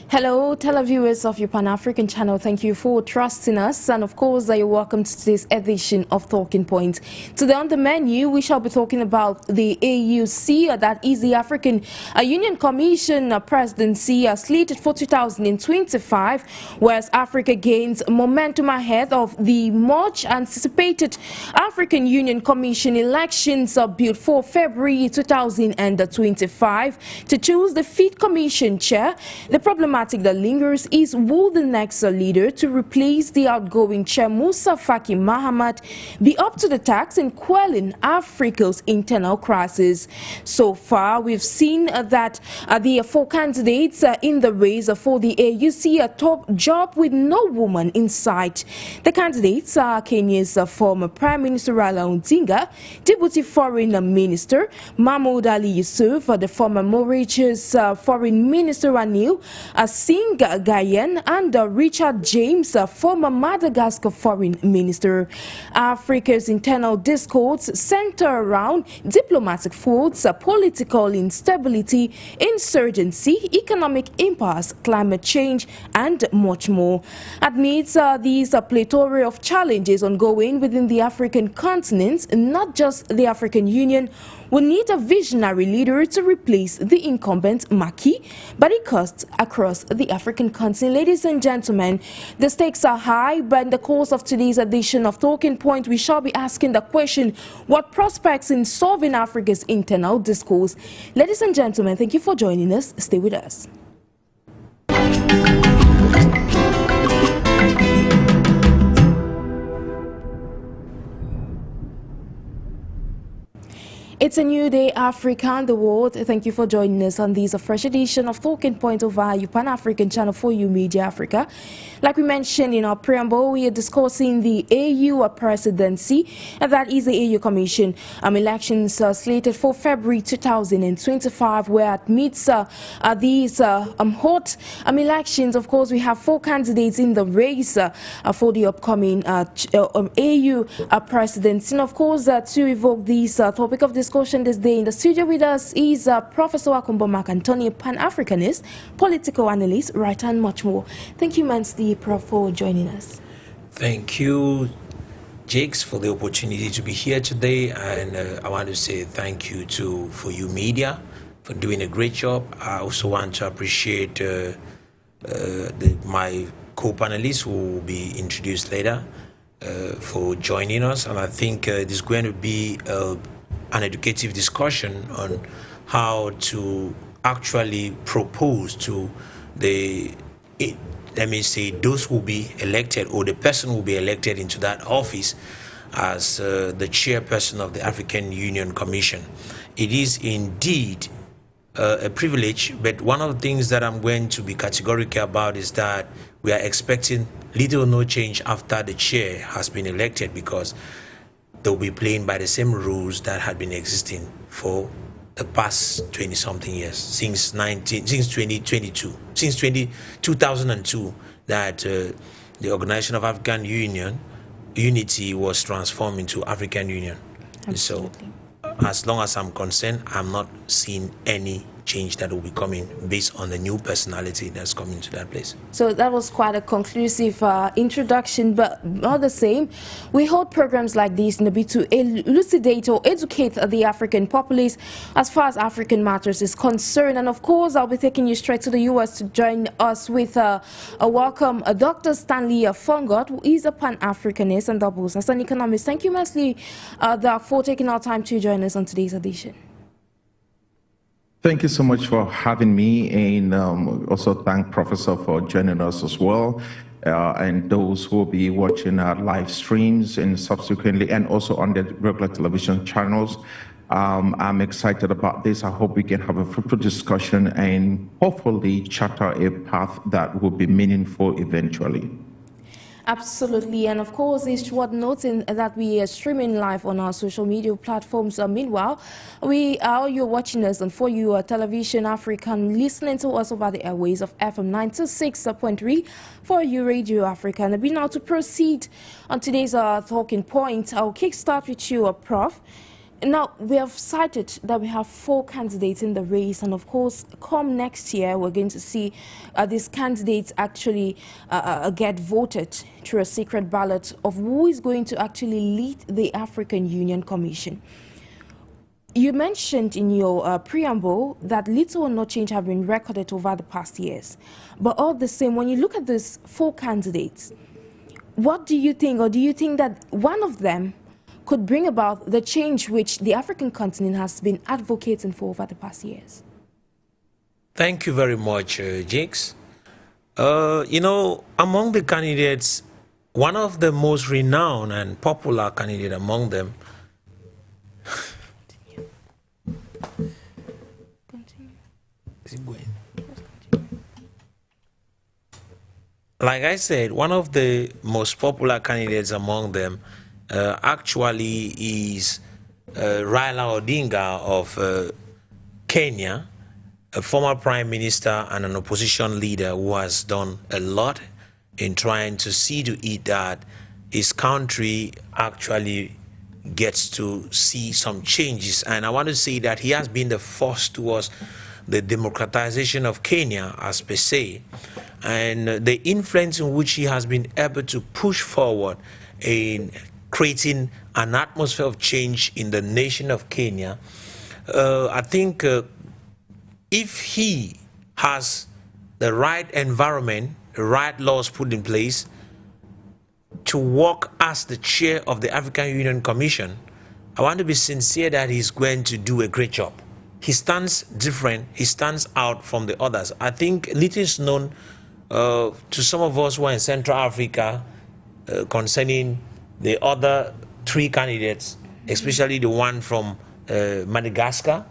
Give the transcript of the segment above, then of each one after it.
Hello, televiewers of your Pan-African channel. Thank you for trusting us. And of course, you're welcome to today's edition of Talking Points. Today on the menu, we shall be talking about the AUC, that is the African Union Commission presidency slated for 2025, whereas Africa gains momentum ahead of the much anticipated African Union Commission elections built for February 2025 to choose the fifth commission chair. The problematic that lingers is who the next leader to replace the outgoing chair Musa Faki Mahamat be up to the task in quelling Africa's internal crisis. So far, we've seen that the four candidates in the race for the AUC a top job with no woman in sight. The candidates are Kenya's former Prime Minister Raila Odinga, Deputy Foreign Minister Mahmoud Ali Yusuf, the former Mauritius Foreign Minister Anil Singh Gayen, and Richard James, former Madagascar Foreign Minister. Africa's internal discords center around diplomatic faults, political instability, insurgency, economic impasse, climate change, and much more. Amidst these plethora of challenges ongoing within the African continent, not just the African Union, we need a visionary leader to replace the incumbent Maki, but it costs across the African continent. Ladies and gentlemen, the stakes are high, but in the course of today's edition of Talking Point, we shall be asking the question, what prospects in solving Africa's internal discourse? Ladies and gentlemen, thank you for joining us. Stay with us. It's a new day, Africa and the world. Thank you for joining us on this fresh edition of Talking Point over your Pan-African channel for you, Media Africa. Like we mentioned in our preamble, we are discussing the AU presidency, and that is the AU Commission elections slated for February 2025, where amidst these hot elections, of course, we have four candidates in the race for the upcoming AU presidency. And of course, to evoke this topic of discussion this day, in the studio with us is Professor AKUHMBOM Anthony, Pan-Africanist, political analyst, writer, and much more. Thank you, Mansley, Prof, for joining us. Thank you, NJIX, for the opportunity to be here today, and I want to say thank you for you media for doing a great job. I also want to appreciate my co-panelists who will be introduced later for joining us, and I think it is going to be an educative discussion on how to actually propose to the, let me say, those who will be elected, or the person who will be elected into that office as the chairperson of the African Union Commission. It is indeed a privilege, but one of the things that I'm going to be categorical about is that we are expecting little or no change after the chair has been elected, because they'll be playing by the same rules that had been existing for the past 20-something years, since 2002, since 2002, that the Organization of African Unity was transformed into African Union. Absolutely. So, as long as I'm concerned, I'm not seeing any change that will be coming based on the new personality that's coming to that place. So that was quite a conclusive introduction, but not the same. We hold programs like this in a bit to elucidate or educate the African populace as far as African matters is concerned. And of course, I'll be taking you straight to the US to join us with a welcome Dr. Stanley FONGOD, who is a Pan-Africanist and doubles as an economist. Thank you, Mansley, for taking our time to join us on today's edition. Thank you so much for having me, and also thank Professor for joining us as well, and those who will be watching our live streams and subsequently, and also on the regular television channels. I'm excited about this. I hope we can have a fruitful discussion and hopefully charter a path that will be meaningful eventually. Absolutely, and of course, it's worth noting that we are streaming live on our social media platforms. Meanwhile, you're watching us on For You Television Africa, and listening to us over the airways of FM 96.3 For You Radio Africa. And now to proceed on today's talking point, I'll kickstart with you, Prof. Now, we have cited that we have 4 candidates in the race, and of course, come next year, we're going to see these candidates actually get voted through a secret ballot of who is going to actually lead the African Union Commission. You mentioned in your preamble that little or no change have been recorded over the past years. But all the same, when you look at these 4 candidates, what do you think, or do you think that one of them could bring about the change which the African continent has been advocating for over the past years? Thank you very much, NJIX. You know, among the candidates, one of the most renowned and popular candidate among them like I said, one of the most popular candidates among them actually is Raila Odinga of Kenya, a former prime minister and an opposition leader who has done a lot in trying to see to it that his country actually gets to see some changes. And I want to say that he has been the force towards the democratization of Kenya as per se, and the influence in which he has been able to push forward in creating an atmosphere of change in the nation of Kenya. I think if he has the right environment, the right laws put in place to work as the chair of the African Union Commission, I want to be sincere that he's going to do a great job. He stands different, he stands out from the others. I think little is known to some of us who are in Central Africa concerning the other 3 candidates, especially the one from Madagascar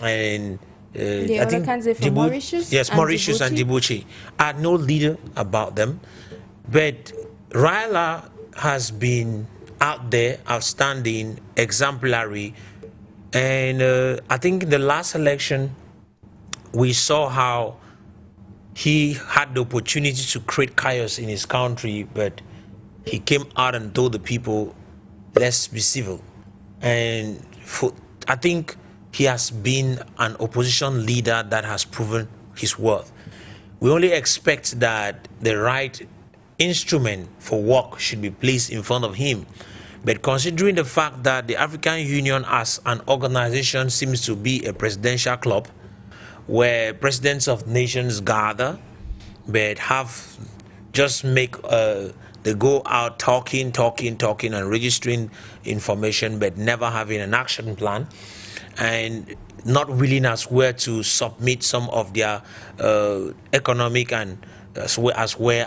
and the I other think candidates from Mauritius? Yes, Mauritius and Djibouti. I had no leader about them, but Raila has been out there, outstanding, exemplary, and I think in the last election we saw how he had the opportunity to create chaos in his country, but he came out and told the people, let's be civil. And I think he has been an opposition leader that has proven his worth. We only expect that the right instrument for work should be placed in front of him. But considering the fact that the African Union as an organization seems to be a presidential club where presidents of nations gather, but have just make they go out talking and registering information, but never having an action plan, and not willing as well to submit some of their economic and as well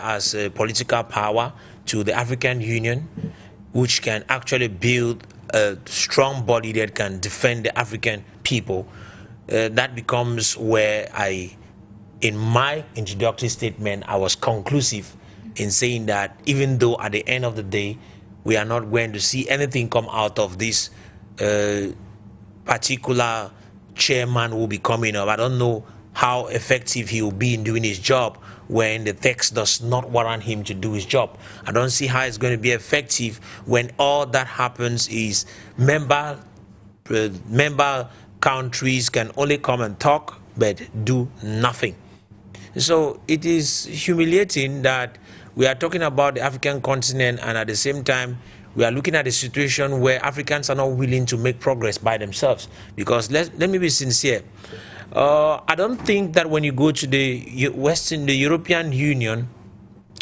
as political power to the African Union, which can actually build a strong body that can defend the African people. That becomes where in my introductory statement, I was conclusive in saying that even though at the end of the day, we are not going to see anything come out of this particular chairman who will be coming up. I don't know how effective he will be in doing his job when the text does not warrant him to do his job. I don't see how it's going to be effective when all that happens is member countries can only come and talk but do nothing. So it is humiliating that we are talking about the African continent, and at the same time we are looking at a situation where Africans are not willing to make progress by themselves. Because let me be sincere, I don't think that when you go to the European Union,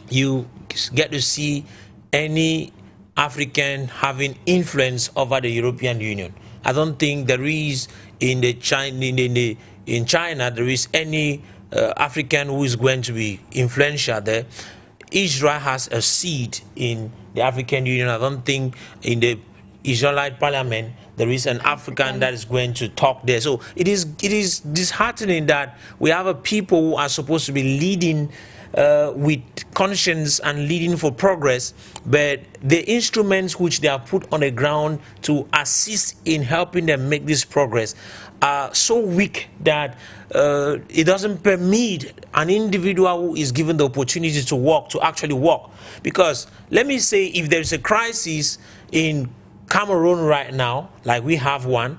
you get to see any African having influence over the European Union. I don't think there is in China there is any African who is going to be influential there. Israel has a seat in the African Union. I don't think in the Israelite parliament there is an African that is going to talk there. So it is disheartening that we have a people who are supposed to be leading with conscience and leading for progress, but the instruments which they are put on the ground to assist in helping them make this progress are so weak that it doesn't permit an individual who is given the opportunity to work to actually work. Because let me say, if there is a crisis in Cameroon right now, like we have one,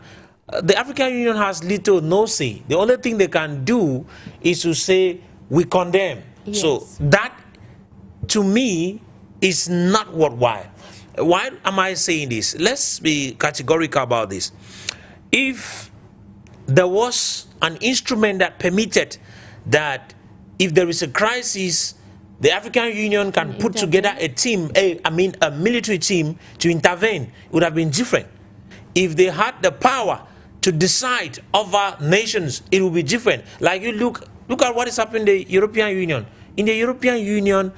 the African Union has little no say. The only thing they can do is to say, we condemn. Yes. So that, to me, is not worthwhile. Why am I saying this? Let's be categorical about this. If there was an instrument that permitted that if there is a crisis, the African Union can put together a team, a military team to intervene, it would have been different. If they had the power to decide over nations, it would be different. Like you look at what is happening in the European Union. In the European Union,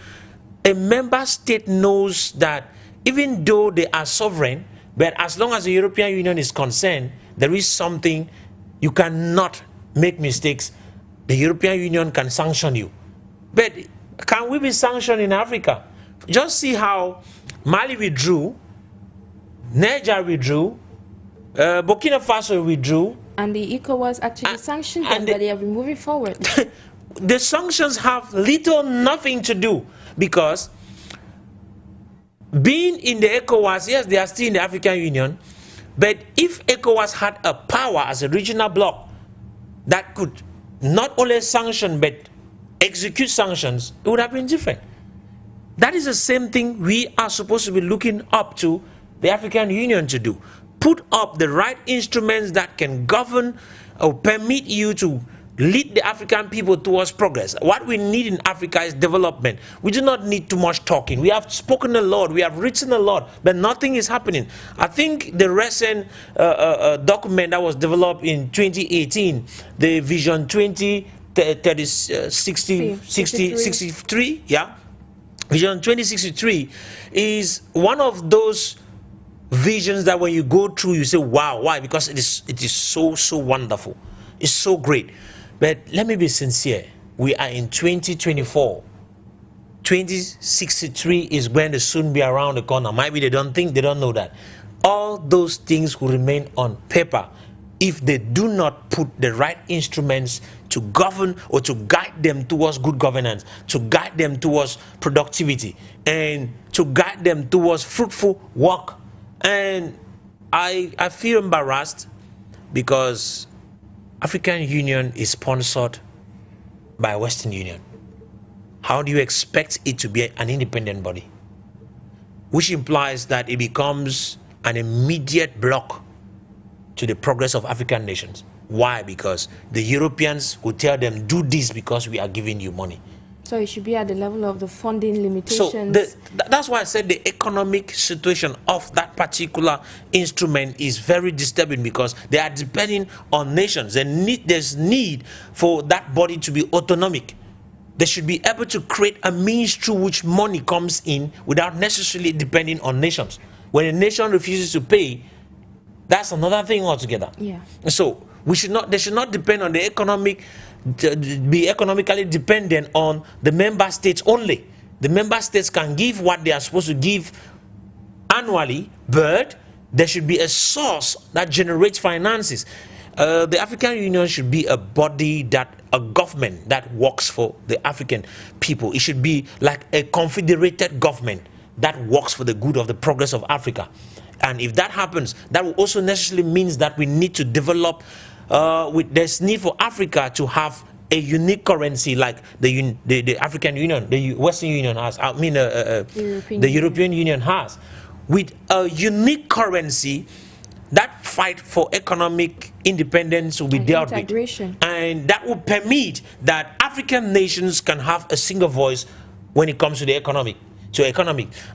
a member state knows that even though they are sovereign, but as long as the European Union is concerned, there is something, you cannot make mistakes. The European Union can sanction you. But can we be sanctioned in Africa? Just see how Mali withdrew, Niger withdrew, Burkina Faso withdrew. And the ECOWAS actually sanctioned them, but they have been moving forward. The sanctions have little, nothing to do, because being in the ECOWAS, yes, they are still in the African Union, but if ECOWAS had a power as a regional bloc that could not only sanction but execute sanctions, it would have been different. That is the same thing we are supposed to be looking up to the African Union to do. Put up the right instruments that can govern or permit you to lead the African people towards progress. What we need in Africa is development. We do not need too much talking. We have spoken a lot, we have written a lot, but nothing is happening. I think the recent document that was developed in 2018, the Vision 2063, yeah, Vision 2063 is one of those visions that when you go through, you say, wow. Why? Because it is so wonderful. It's so great. But let me be sincere. We are in 2024. 2063 is going to soon be around the corner. Maybe they don't know that. All those things will remain on paper if they do not put the right instruments to govern or to guide them towards good governance, to guide them towards productivity, and to guide them towards fruitful work. And I feel embarrassed because African Union is sponsored by Western Union. How do you expect it to be an independent body? Which implies that it becomes an immediate block to the progress of African nations. Why? Because the Europeans will tell them, do this because we are giving you money. So it should be at the level of the funding limitations. So that's why I said the economic situation of that particular instrument is very disturbing, because they are depending on nations. There's need for that body to be autonomic. They should be able to create a means through which money comes in without necessarily depending on nations. When a nation refuses to pay, that's another thing altogether. Yeah. So they should not depend on the be economically dependent on the member states only. The member states can give what they are supposed to give annually, but there should be a source that generates finances. The African Union should be a body, a government that works for the African people. It should be like a confederated government that works for the good of the progress of Africa. And if that happens, that will also necessarily means that we need to develop, there's need for Africa to have a unique currency like the African Union, the Western Union has, the European Union has, with a unique currency. That fight for economic independence will be dealt with. And that will permit that African nations can have a single voice when it comes to the economic.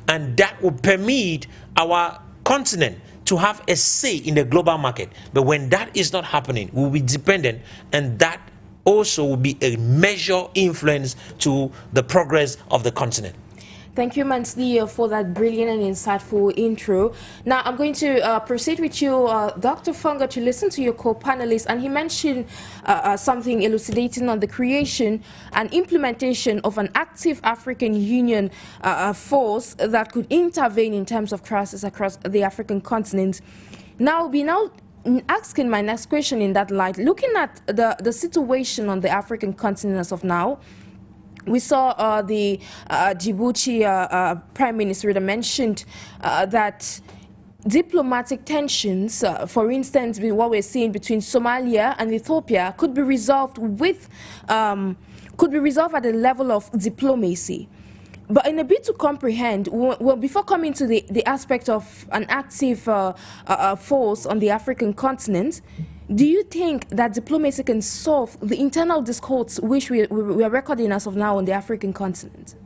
And that will permit our continent to have a say in the global market. But when that is not happening, we will be dependent, and that also will be a major influence to the progress of the continent. Thank you, Mansley, for that brilliant and insightful intro. Now, I'm going to proceed with you, Dr. Fongod, to listen to your co-panelist, and he mentioned something elucidating on the creation and implementation of an active African Union force that could intervene in terms of crisis across the African continent. Now, asking my next question in that light, looking at the situation on the African continent as of now, we saw the Djibouti Prime Minister that mentioned that diplomatic tensions, for instance, with what we're seeing between Somalia and Ethiopia, could be resolved with, at the level of diplomacy. But in a bit to comprehend, well, before coming to the aspect of an active force on the African continent, do you think that diplomacy can solve the internal discourse which we are recording as of now on the African continent?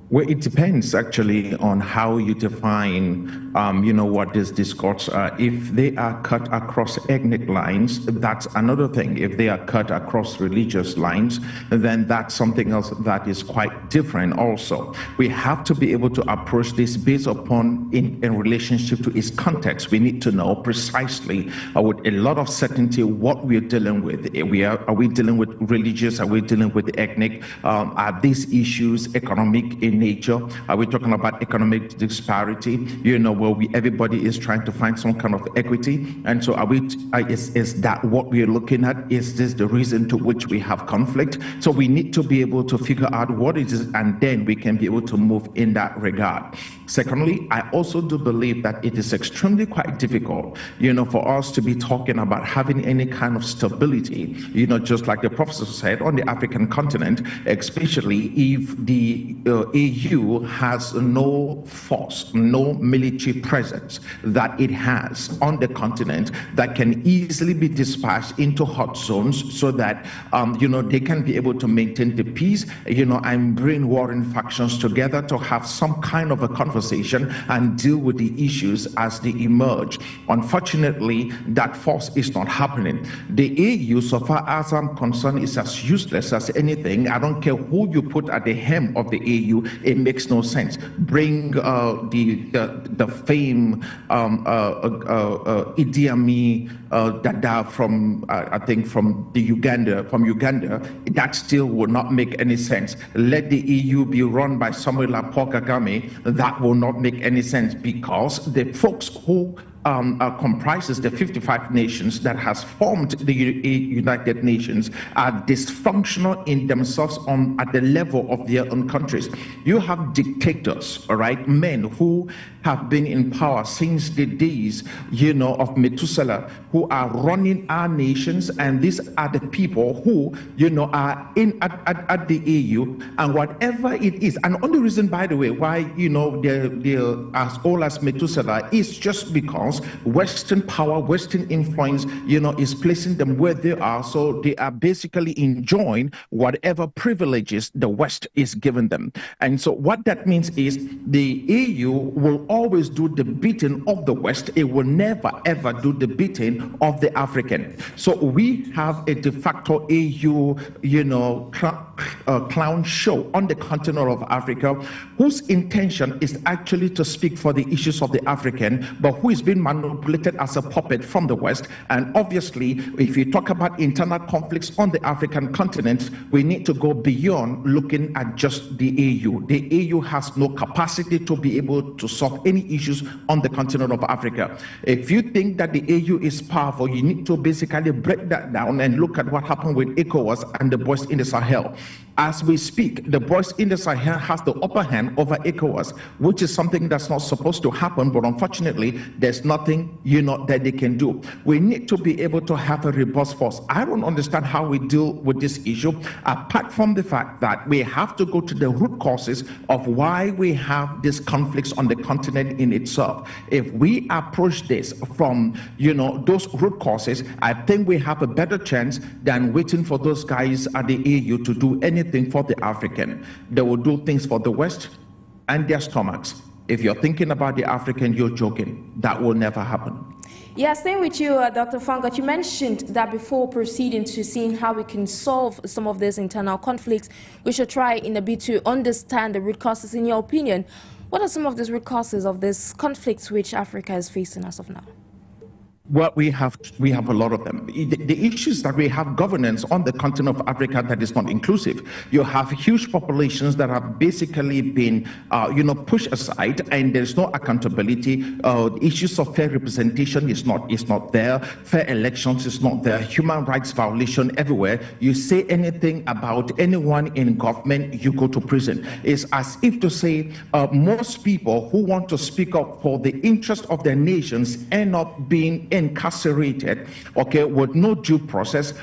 Well, it depends actually on how you define, what these discourses are. If they are cut across ethnic lines, that's another thing. If they are cut across religious lines, then that's something else that is quite different also. We have to be able to approach this based upon in relationship to its context. We need to know precisely with a lot of certainty what we're dealing with. Are we dealing with religious? Are we dealing with ethnic? Are these issues economic in nature? Are we talking about economic disparity? Where everybody is trying to find some kind of equity, and so is that what we are looking at? Is this the reason to which we have conflict? So we need to be able to figure out what it is, and then we can be able to move in that regard. Secondly, I also do believe that it is extremely quite difficult, for us to be talking about having any kind of stability, just like the professor said, on the African continent, especially if the AU has no force, no military presence that it has on the continent that can easily be dispatched into hot zones so that, they can be able to maintain the peace, and bring warring factions together to have some kind of a conversation and deal with the issues as they emerge. Unfortunately, that force is not happening. The AU, so far as I'm concerned, is as useless as anything. I don't care who you put at the helm of the AU, it makes no sense. Bring the famed Idi Amin Dada from Uganda, that still would not make any sense. Let the EU be run by someone like Paul Kagame, that will not make any sense, because the folks who comprises the 55 nations that has formed the United Nations are dysfunctional in themselves at the level of their own countries. You have dictators, all right, men who have been in power since the days, of Methuselah, who are running our nations, and these are the people who, are in at the EU, and whatever it is. And the only reason, by the way, why, they're as old as Methuselah is just because Western power, Western influence, is placing them where they are. So they are basically enjoying whatever privileges the West is giving them. And so what that means is the EU will always do the beating of the West. It will never, ever do the beating of the African. So we have a de facto AU, clown show on the continent of Africa, whose intention is actually to speak for the issues of the African, but who is being manipulated as a puppet from the West. And obviously, if you talk about internal conflicts on the African continent, we need to go beyond looking at just the AU. The AU has no capacity to be able to solve any issues on the continent of Africa. If you think that the AU is powerful, you need to basically break that down and look at what happened with ECOWAS and the boys in the Sahel. As we speak, the boys in the Sahel has the upper hand over ECOWAS, which is something that's not supposed to happen, but unfortunately, there's nothing, that they can do. We need to be able to have a robust force. I don't understand how we deal with this issue, apart from the fact that we have to go to the root causes of why we have these conflicts on the continent in itself. If we approach this from, those root causes, I think we have a better chance than waiting for those guys at the AU to do anything for the African. They will do things for the West and their stomachs. If you're thinking about the African, you're joking. That will never happen. Yeah, staying with you, Dr. FONGOD, you mentioned that before proceeding to seeing how we can solve some of these internal conflicts, we should try in a bit to understand the root causes. In your opinion, what are some of these root causes of these conflicts which Africa is facing as of now? Well, we have a lot of them. The issues that we have governance on the continent of Africa that is not inclusive. You have huge populations that have basically been, pushed aside, and there's no accountability. The issues of fair representation is not there. Fair elections is not there. Human rights violation everywhere. You say anything about anyone in government, you go to prison. It's as if to say most people who want to speak up for the interest of their nations end up being incarcerated, okay, with no due process,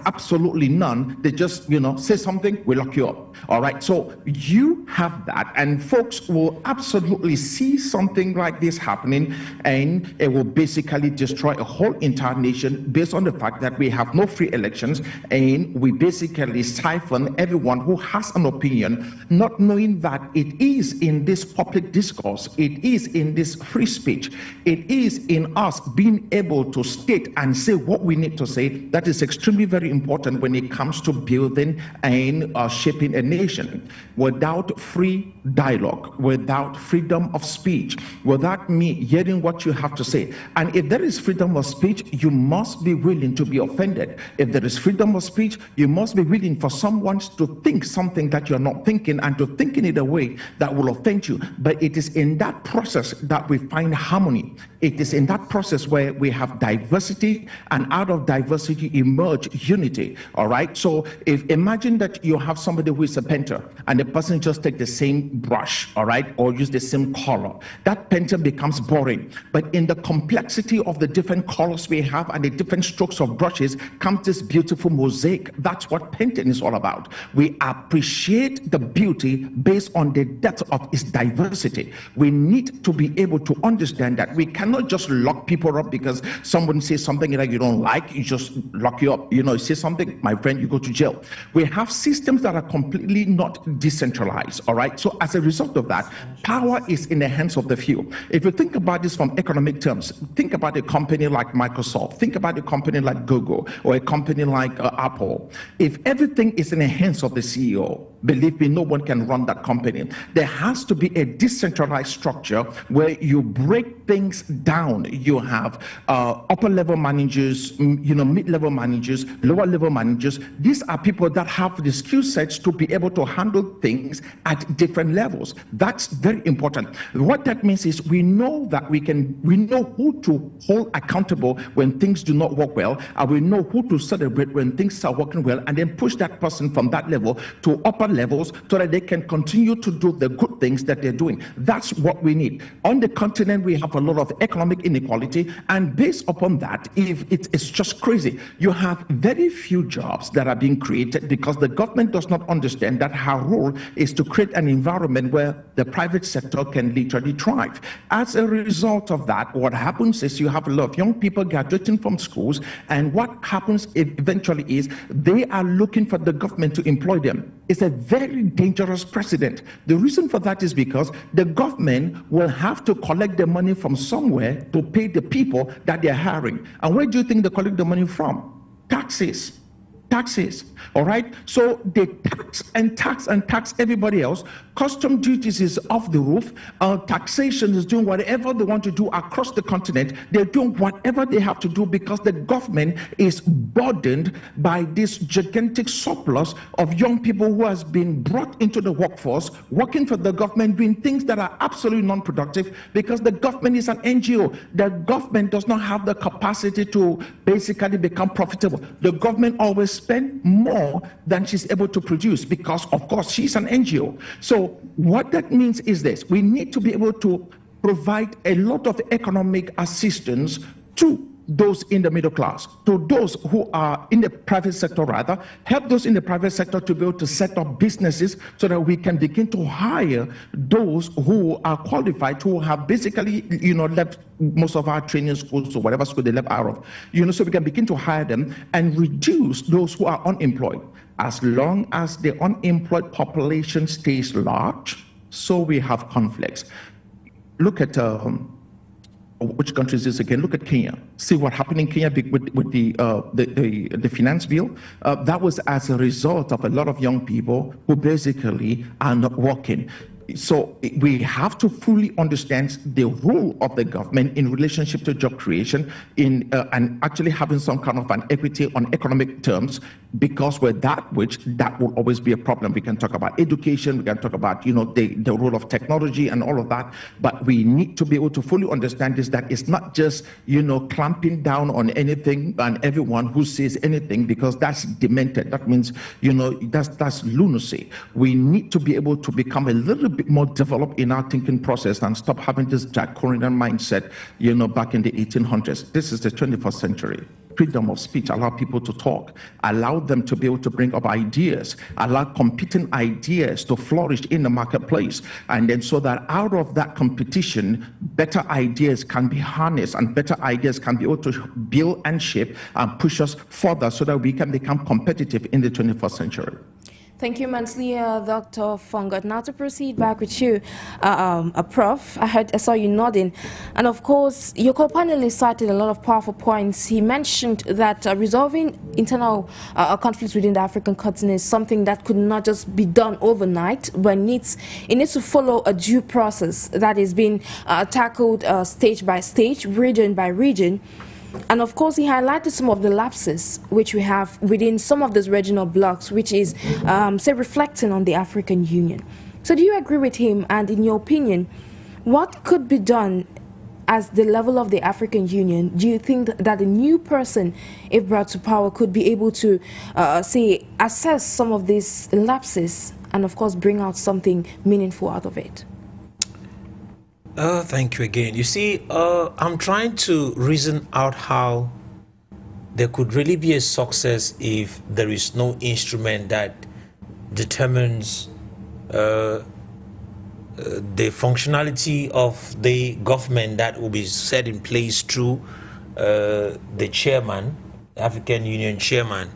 absolutely none. They just, say something, we lock you up. All right, so you have that, and folks will absolutely see something like this happening, and it will basically destroy a whole entire nation based on the fact that we have no free elections, and we basically siphon everyone who has an opinion, not knowing that it is in this public discourse, it is in this free speech, it is in us being able to state and say what we need to say. That is extremely very important when it comes to building and shaping a nation. Without free dialogue, without freedom of speech, without me hearing what you have to say, and if there is freedom of speech, you must be willing to be offended. If there is freedom of speech, you must be willing for someone to think something that you're not thinking, and to think in a way that will offend you. But it is in that process that we find harmony. It is in that process where we have diversity, and out of diversity emerge unity. All right, so imagine that you have somebody who is a painter, and the person just take the same brush, all right, or use the same color. That painter becomes boring. But in the complexity of the different colors we have and the different strokes of brushes comes this beautiful mosaic. That's what painting is all about. We appreciate the beauty based on the depth of its diversity. We need to be able to understand that we cannot just lock people up because someone says something that you don't like, you just lock you up. You say something, my friend, you go to jail. We have systems that are completely not decentralized, all right? So as a result of that, power is in the hands of the few. If you think about this from economic terms, think about a company like Microsoft, think about a company like Google, or a company like Apple. If everything is in the hands of the CEO, believe me, no one can run that company. There has to be a decentralized structure where you break things down. You have upper level managers, mid-level managers, lower level managers. These are people that have the skill sets to be able to handle things at different levels. That's very important. What that means is we know that we know who to hold accountable when things do not work well, and we know who to celebrate when things are working well, and then push that person from that level to upper levels so that they can continue to do the good things that they're doing. That's what we need. On the continent, we have a lot of economic inequality, and based upon that, it's just crazy. You have very few jobs that are being created because the government does not understand that her role is to create an environment where the private sector can literally thrive. As a result of that, what happens is you have a lot of young people graduating from schools, and what happens eventually is they are looking for the government to employ them. It's a very dangerous precedent. The reason for that is because the government will have to collect the money from somewhere to pay the people that they're hiring. And where do you think they collect the money from? Taxes. All right, so they tax everybody else. Custom duties is off the roof. Taxation is doing whatever they want to do across the continent. They're doing whatever they have to do because the government is burdened by this gigantic surplus of young people who has been brought into the workforce, working for the government, doing things that are absolutely non-productive because the government is an NGO. The government does not have the capacity to basically become profitable. The government always spend more than she's able to produce because, of course, she's an NGO. So what that means is this: we need to be able to provide a lot of economic assistance to those in the middle class, to those who are in the private sector, rather, help those in the private sector to be able to set up businesses so that we can begin to hire those who are qualified, who have basically, left most of our training schools or whatever school they left out of, so we can begin to hire them and reduce those who are unemployed. As long as the unemployed population stays large, so we have conflicts. Look at which country is this again? Look at Kenya. See what happened in Kenya with the finance bill. That was as a result of a lot of young people who basically are not working. So we have to fully understand the role of the government in relationship to job creation and actually having some kind of an equity on economic terms, because with that, that will always be a problem. We can talk about education, we can talk about, the role of technology and all of that, but we need to be able to fully understand this, that it's not just, clamping down on anything and everyone who says anything, because that's demented. That means, that's lunacy. We need to be able to become a little bit more developed in our thinking process and stop having this Jack-Corrigan mindset, back in the 1800s. This is the 21st century. Freedom of speech, allow people to talk, allow them to be able to bring up ideas, allow competing ideas to flourish in the marketplace. And then so that out of that competition, better ideas can be harnessed and better ideas can be able to build and shape and push us further so that we can become competitive in the 21st century. Thank you immensely, Dr. FONGOD. Now to proceed back with you, Prof. I saw you nodding. And of course, your co-panelist cited a lot of powerful points. He mentioned that resolving internal conflicts within the African continent is something that could not just be done overnight, but it needs to follow a due process that is being tackled stage by stage, region by region. And of course, he highlighted some of the lapses which we have within some of those regional blocks, which is, say, reflecting on the African Union. So do you agree with him? And in your opinion, what could be done as the level of the African Union? Do you think that a new person, if brought to power, could be able to, say, assess some of these lapses and, of course, bring out something meaningful out of it? Thank you again. You see, I'm trying to reason out how there could really be a success if there is no instrument that determines the functionality of the government that will be set in place through the chairman, the African Union chairman.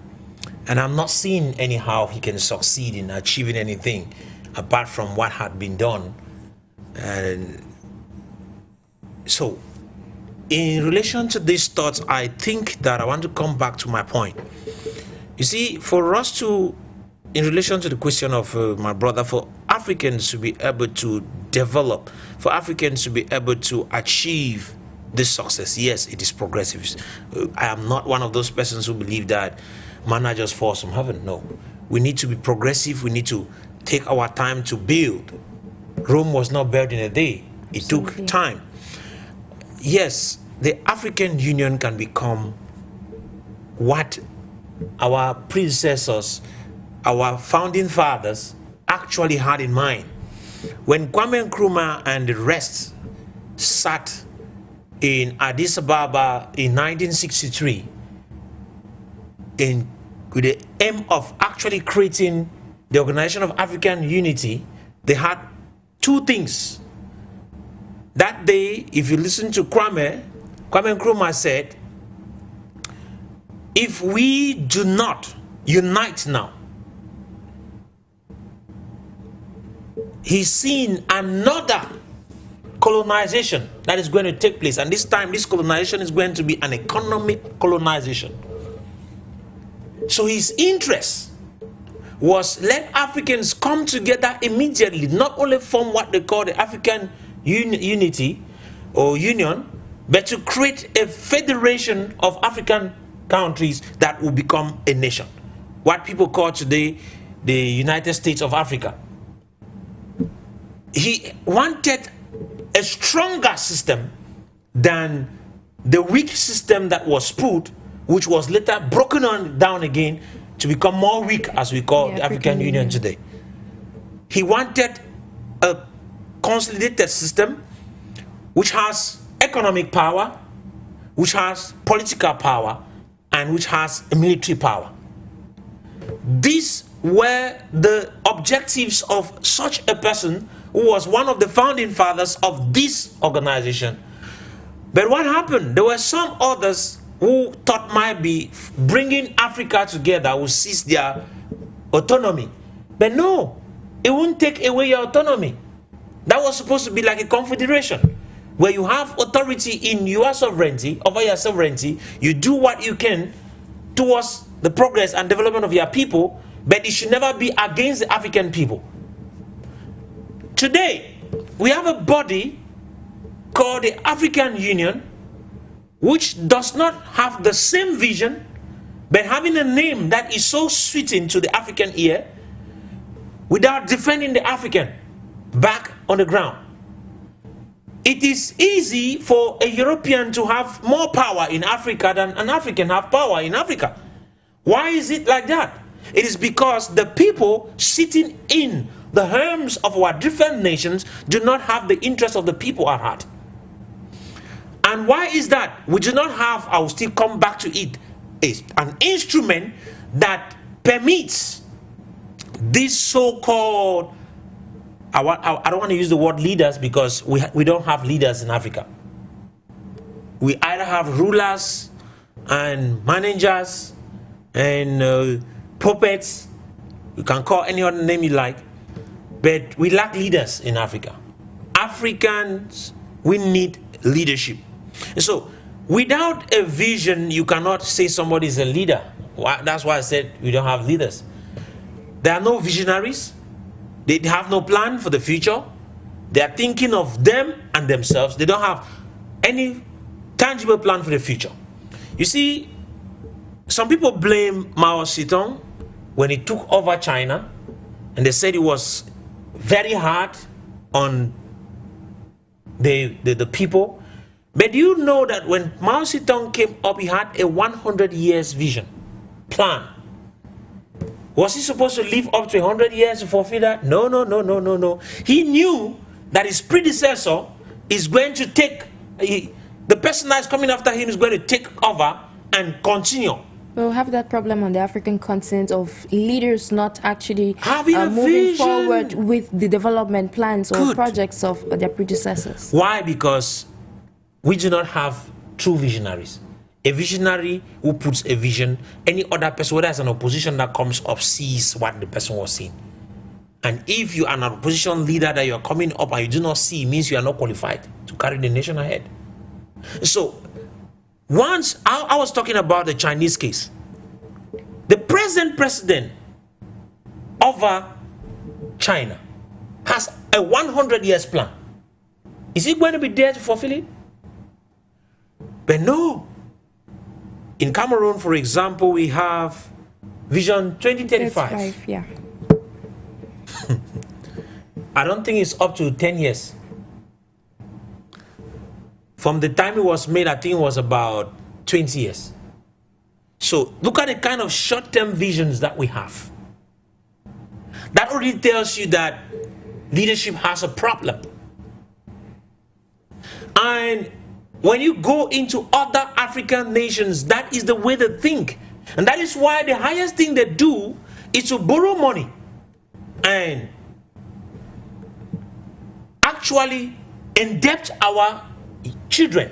And I'm not seeing anyhow he can succeed in achieving anything apart from what had been done. And so, in relation to these thoughts, I think that I want to come back to my point. You see, for us to, in relation to the question of my brother, for Africans to be able to develop, for Africans to be able to achieve this success, yes, it is progressive. I am not one of those persons who believe that manna just falls from heaven. No, we need to be progressive. We need to take our time to build. Rome was not built in a day. It took time. Yes, the African Union can become what our predecessors, our founding fathers actually had in mind. When Kwame Nkrumah and the rest sat in Addis Ababa in 1963 with the aim of actually creating the Organization of African Unity, they had two things. That day, if you listen to Kwame Nkrumah said, if we do not unite now, he's seen another colonization that is going to take place. And this time, this colonization is going to be an economic colonization. So his interest was let Africans come together immediately, not only form what they call the African Unity or Union, but to create a federation of African countries that will become a nation. What people call today the United States of Africa. He wanted a stronger system than the weak system that was put, which was later broken down again to become more weak, as we call the African Union today. He wanted a consolidated system which has economic power, which has political power, and which has military power. These were the objectives of such a person who was one of the founding fathers of this organization. But what happened? There were some others who thought might be bringing Africa together will seize their autonomy. But no, it won't take away your autonomy. That was supposed to be like a confederation, where you have authority in your sovereignty, over your sovereignty. You do what you can towards the progress and development of your people, but it should never be against the African people. today, we have a body called the African Union, which does not have the same vision, but having a name that is so sweeting to the African ear, without defending the African back on the ground. It is easy for a European to have more power in Africa than an African have power in Africa. Why is it like that? It is because the people sitting in the helms of our different nations do not have the interest of the people at heart. And why is that? We do not have, I will still come back to it, is an instrument that permits this so-called, I don't want to use the word leaders, because we don't have leaders in Africa. We either have rulers and managers and puppets. You can call any other name you like, but we lack leaders in Africa. Africans, we need leadership. And so without a vision, you cannot say somebody is a leader. That's why I said we don't have leaders. There are no visionaries. They have no plan for the future. They are thinking of them and themselves. They don't have any tangible plan for the future. You see, some people blame Mao Zedong when he took over China, and they said it was very hard on the people. But do you know that when Mao Zedong came up, he had a 100 years vision plan? Was he supposed to live up to 100 years to fulfill that? No, no, no, no, no, no. He knew that his predecessor is going to take, the person that is coming after him is going to take over and continue. We'll have that problem on the African continent of leaders not actually moving vision forward with the development plans or projects of their predecessors. Why? Because we do not have true visionaries. A visionary who puts a vision, any other person, whether it's an opposition that comes up, sees what the person was saying. And if you are an opposition leader that you are coming up and you do not see, it means you are not qualified to carry the nation ahead. So, once I was talking about the Chinese case, the present president over China has a 100 years plan. Is he going to be there to fulfill it? But no. In Cameroon, for example, we have Vision 2035. Yeah. I don't think it's up to 10 years. From the time it was made, I think it was about 20 years. So look at the kind of short-term visions that we have. That already tells you that leadership has a problem. And when you go into other African nations, that is the way they think. And that is why the highest thing they do is to borrow money and actually indebt our children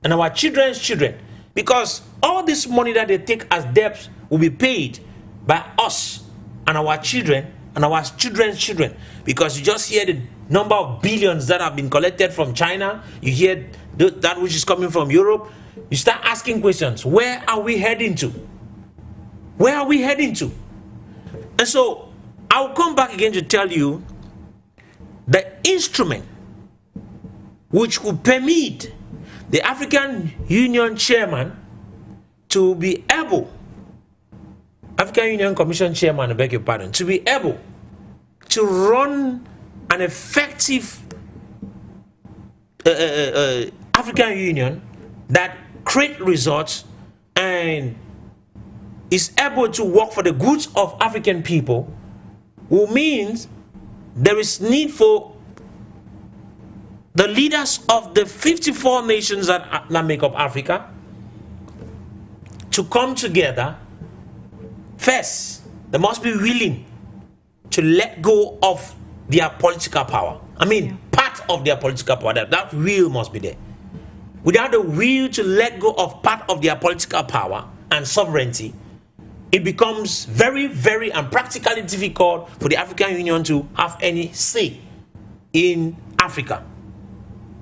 and our children's children. Because all this money that they take as debts will be paid by us and our children and our children's children. Because you just hear the number of billions that have been collected from China. You hear that which is coming from Europe. You start asking questions. Where are we heading to? Where are we heading to? And so I'll come back again to tell you the instrument which will permit the African Union chairman to be able, African Union Commission chairman, I beg your pardon, to be able to run an effective African Union that create results and is able to work for the goods of African people, who means there is need for the leaders of the 54 nations that make up Africa to come together. First, they must be willing to let go of their political power. I mean, part of their political power. That will must be there. Without the will to let go of part of their political power and sovereignty, it becomes very, very and practically difficult for the African Union to have any say in Africa.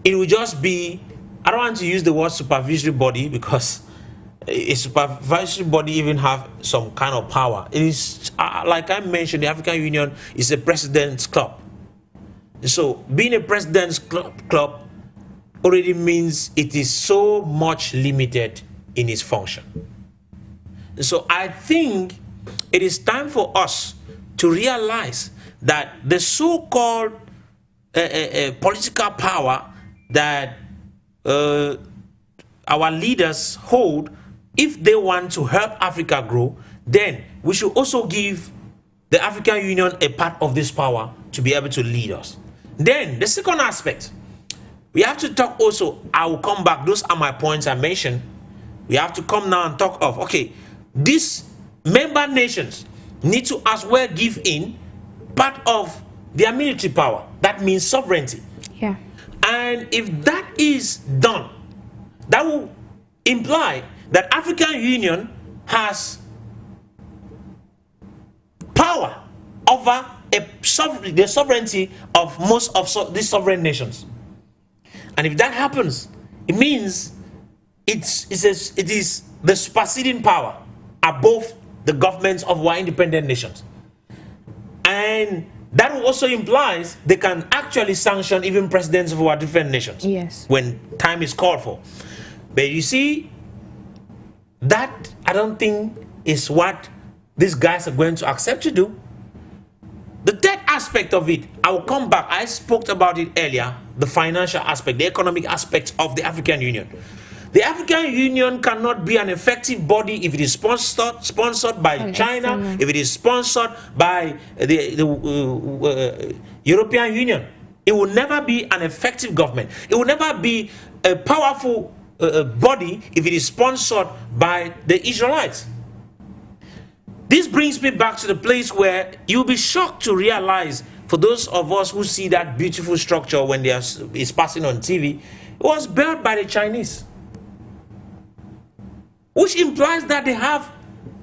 It will just be, I don't want to use the word supervisory body, because a supervisory body even have some kind of power. It is, like I mentioned, the African Union is a president's club. So being a president's club already means it is so much limited in its function. So I think it is time for us to realize that the so-called political power that our leaders hold, if they want to help Africa grow, then we should also give the African Union a part of this power to be able to lead us. Then the second aspect, we have to talk also, I will come back, those are my points I mentioned. We have to come now and talk of, okay, these member nations need to as well give in part of their military power. That means sovereignty. Yeah. And if that is done, that will imply that African Union has power over the sovereignty of most of these sovereign nations. And if that happens, it means it is the superseding power above the governments of our independent nations. And that also implies they can actually sanction even presidents of our different nations. Yes. When time is called for. But you see, that I don't think is what these guys are going to accept to do. The third aspect of it, I will come back. I spoke about it earlier, the financial aspect, the economic aspect of the African Union. The African Union cannot be an effective body if it is sponsored by China, if it is sponsored by the European Union. It will never be an effective government. It will never be a powerful body if it is sponsored by the Israelites. This brings me back to the place where you'll be shocked to realize, for those of us who see that beautiful structure when it's passing on TV, it was built by the Chinese. Which implies that they have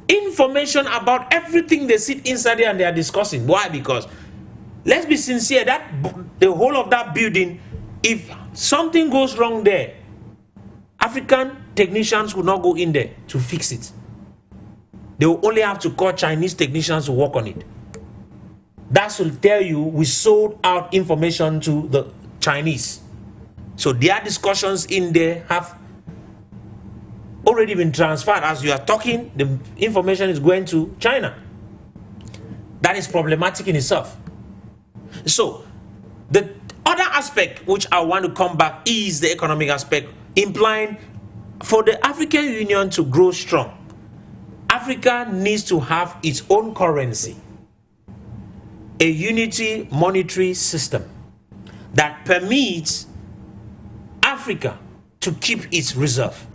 information about everything they sit inside there and they are discussing. Why? Because, let's be sincere, that the whole of that building, if something goes wrong there, African technicians will not go in there to fix it. They will only have to call Chinese technicians to work on it. That will tell you we sold out information to the Chinese. So their discussions in there have already been transferred. As you are talking, the information is going to China. That is problematic in itself. So the other aspect which I want to come back is the economic aspect, implying for the African Union to grow strong, Africa needs to have its own currency, a unity monetary system that permits Africa to keep its reserve.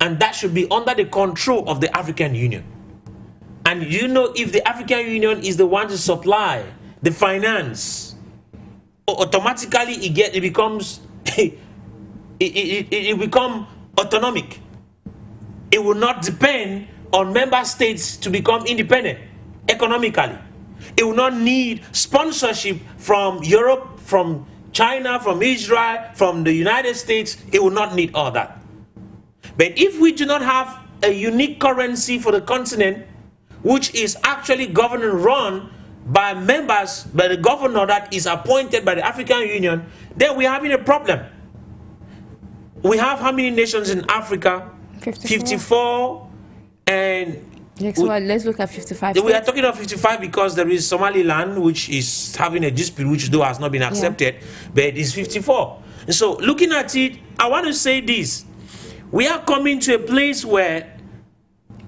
And that should be under the control of the African Union. And you know, if the African Union is the one to supply the finance, automatically it becomes it become autonomic. It will not depend on member states to become independent economically. It will not need sponsorship from Europe, from China, from Israel, from the United States. It will not need all that. But if we do not have a unique currency for the continent, which is actually governed and run by members, by the governor that is appointed by the African Union, then we're having a problem. We have how many nations in Africa? 54. And let's look at 55. We are talking about 55 because there is Somaliland, which is having a dispute, which though has not been accepted, but it's 54. And so looking at it, I want to say this. We are coming to a place where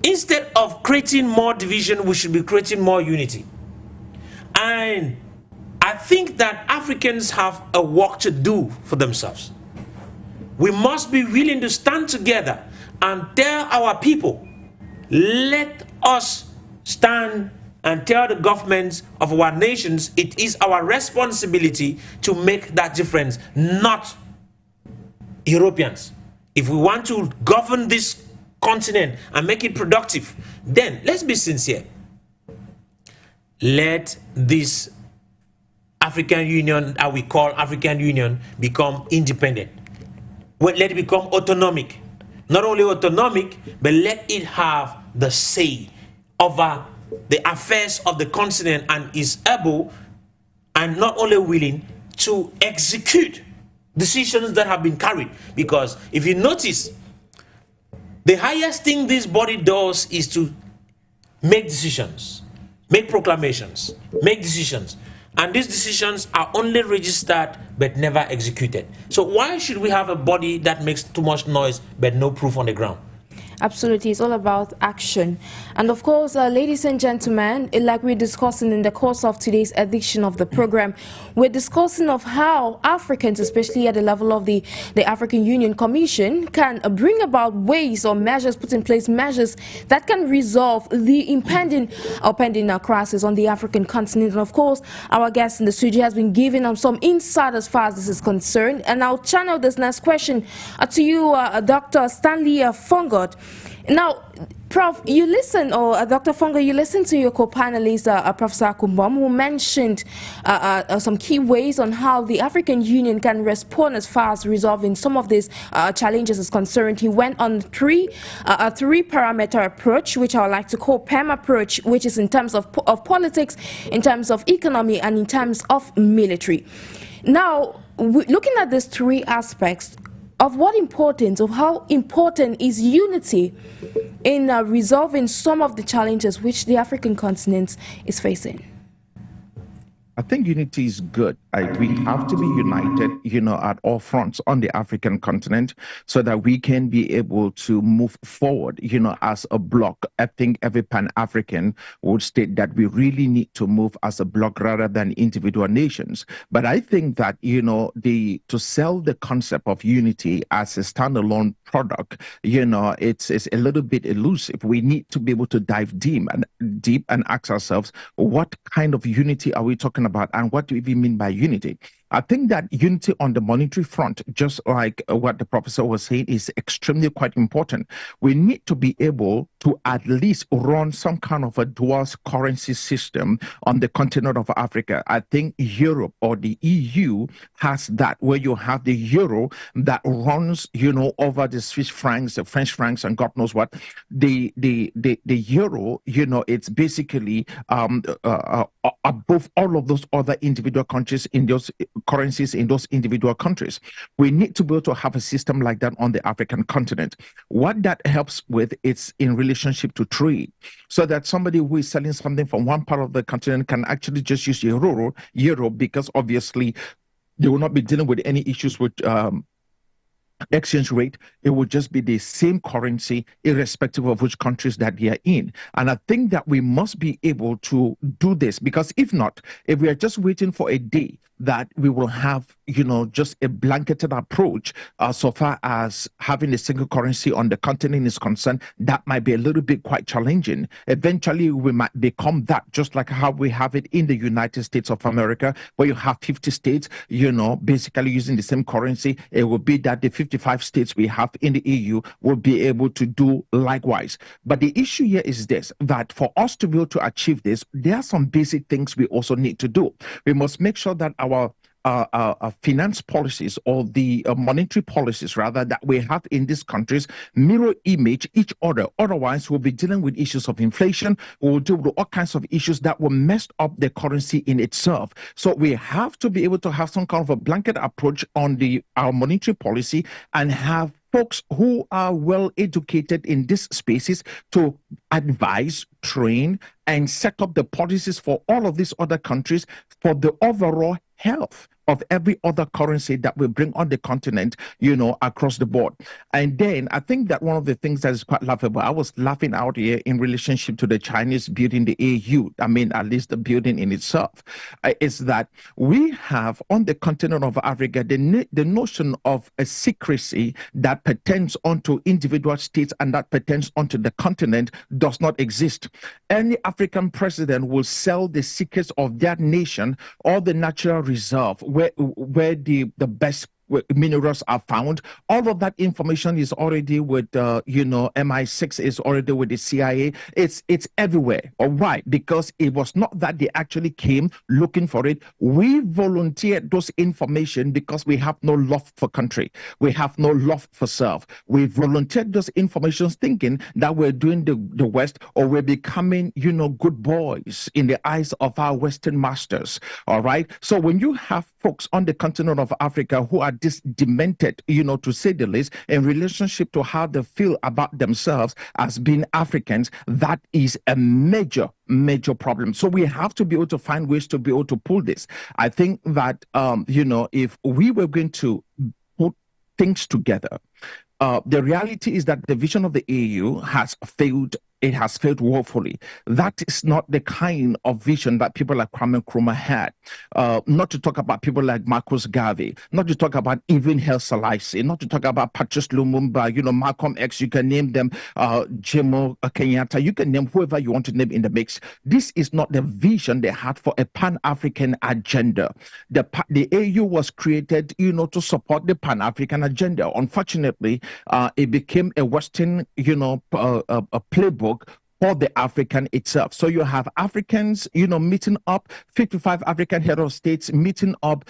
instead of creating more division, we should be creating more unity. And I think that Africans have a work to do for themselves. We must be willing to stand together and tell our people, let us stand and tell the governments of our nations it is our responsibility to make that difference, not Europeans. If we want to govern this continent and make it productive, then let's be sincere. Let this African Union that we call African Union become independent. Let it become autonomic. Not only autonomic, but let it have the say over the affairs of the continent and is able and not only willing to execute decisions that have been carried. Because if you notice, the highest thing this body does is to make decisions, make proclamations, make decisions. And these decisions are only registered but never executed. So why should we have a body that makes too much noise but no proof on the ground? Absolutely, it's all about action. And of course, ladies and gentlemen, like we're discussing in the course of today's edition of the program, we're discussing of how Africans, especially at the level of the African Union Commission, can bring about ways or measures, put in place measures that can resolve the impending or pending crisis on the African continent. And of course, our guest in the studio has been giving some insight as far as this is concerned. And I'll channel this next question to you, Dr. Stanley FONGOD. Now, Prof, you listen, or Dr. FONGOD, you listened to your co-panelist, Professor AKUHMBOM, who mentioned some key ways on how the African Union can respond as far as resolving some of these challenges is concerned. He went on a three-parameter approach, which I would like to call PAM approach, which is in terms of politics, in terms of economy, and in terms of military. Now, looking at these three aspects, of what importance, of how important is unity in resolving some of the challenges which the African continent is facing? I think unity is good. We have to be united, at all fronts on the African continent so that we can be able to move forward, as a bloc. I think every Pan-African would state that we really need to move as a bloc rather than individual nations. But I think that, to sell the concept of unity as a standalone product, it's a little bit elusive. We need to be able to dive deep and ask ourselves, what kind of unity are we talking about, and what do we mean by unity? I think that unity on the monetary front, just like what the professor was saying, is extremely quite important. We need to be able to at least run some kind of a dual currency system on the continent of Africa. I think Europe or the EU has that, where you have the euro that runs, over the Swiss francs, the French francs, and God knows what. The euro, it's basically above all of those other individual countries in those currencies in those individual countries. We need to be able to have a system like that on the African continent. What that helps with is in relationship to trade, so that somebody who is selling something from one part of the continent can actually just use euro, because obviously they will not be dealing with any issues with exchange rate. It would just be the same currency irrespective of which countries that they are in. And I think that we must be able to do this, because if not, if we are just waiting for a day that we will have, just a blanketed approach so far as having a single currency on the continent is concerned, that might be a little bit quite challenging. Eventually, we might become that, just like how we have it in the United States of America, where you have 50 states, basically using the same currency. It will be that the 55 states we have in the EU will be able to do likewise. But the issue here is this, that for us to be able to achieve this, there are some basic things we also need to do. We must make sure that our finance policies, or the monetary policies rather, that we have in these countries mirror image each other. Otherwise, we'll be dealing with issues of inflation. We'll deal with all kinds of issues that will mess up the currency in itself. So we have to be able to have some kind of a blanket approach on our monetary policy, and have folks who are well educated in these spaces to advise, train, and set up the policies for all of these other countries for the overall health of every other currency that we bring on the continent, across the board. And then I think that one of the things that is quite laughable, I was laughing out here in relationship to the Chinese building the AU, at least the building in itself, is that we have on the continent of Africa the notion of a secrecy that pertains onto individual states and that pertains onto the continent does not exist. Any African president will sell the secrets of their nation or the natural reserve, where the best minerals are found. All of that information is already with, MI6 is already with the CIA. It's everywhere. All right, because it was not that they actually came looking for it. We volunteered those information because we have no love for country. We have no love for self. We volunteered those information thinking that we're doing the West, or we're becoming, good boys in the eyes of our Western masters. All right. So when you have folks on the continent of Africa who are this demented, to say the least, in relationship to how they feel about themselves as being Africans, that is a major problem. So we have to be able to find ways to be able to pull this. I think that, if we were going to put things together, the reality is that the vision of the AU has failed. It has failed woefully. That is not the kind of vision that people like Kwame Nkrumah had. Not to talk about people like Marcus Garvey, not to talk about even Haile Selassie, not to talk about Patrice Lumumba, Malcolm X, you can name them, Jomo Kenyatta, you can name whoever you want to name in the mix. This is not the vision they had for a Pan-African agenda. The AU was created, to support the Pan-African agenda. Unfortunately, it became a Western, a playbook for the African itself. So you have Africans, meeting up, 55 African head of states meeting up,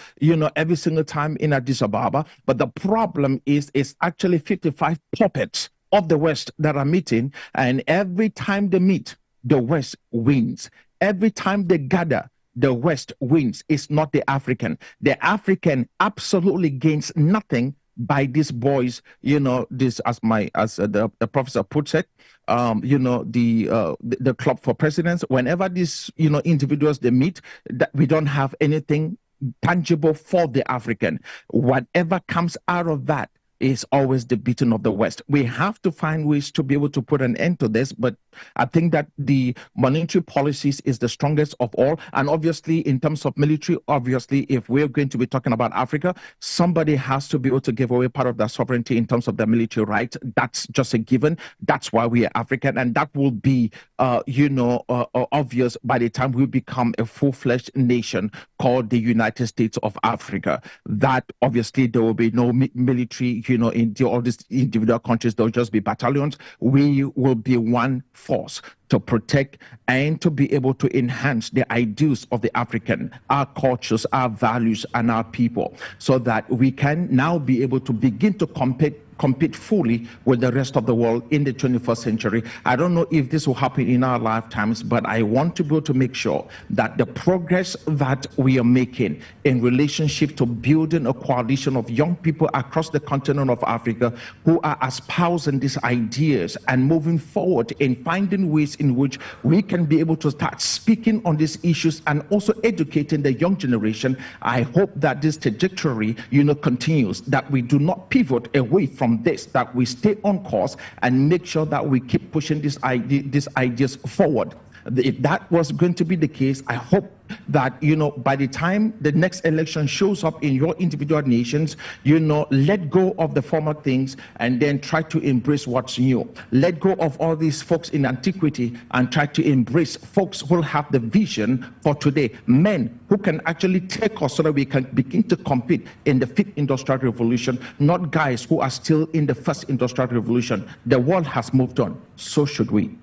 every single time in Addis Ababa. But the problem is, it's actually 55 puppets of the West that are meeting. And every time they meet, the West wins. Every time they gather, the West wins. It's not the African. The African absolutely gains nothing by these boys, this, as the professor puts it, the club for presidents. Whenever these, individuals they meet, that we don't have anything tangible for the African. Whatever comes out of that is always the beating of the West. We have to find ways to be able to put an end to this, but I think that the monetary policies is the strongest of all. And obviously, in terms of military, obviously, if we're going to be talking about Africa, somebody has to be able to give away part of their sovereignty in terms of their military rights. That's just a given. That's why we are African, and that will be, obvious by the time we become a full-fledged nation called the United States of Africa. That obviously there will be no military, in all these individual countries. There'll just be battalions. We will be one force to protect and to be able to enhance the ideals of the African, our cultures, our values, and our people, so that we can now be able to begin to compete fully with the rest of the world in the 21st century. I don't know if this will happen in our lifetimes, but I want to be able to make sure that the progress that we are making in relationship to building a coalition of young people across the continent of Africa who are espousing these ideas and moving forward in finding ways in which we can be able to start speaking on these issues and also educating the young generation. I hope that this trajectory, continues, that we do not pivot away from this, that we stay on course and make sure that we keep pushing these ideas forward. If that was going to be the case, I hope that, by the time the next election shows up in your individual nations, let go of the former things and then try to embrace what's new. Let go of all these folks in antiquity and try to embrace folks who have the vision for today. Men who can actually take us so that we can begin to compete in the 5th industrial revolution, not guys who are still in the 1st industrial revolution. The world has moved on. So should we.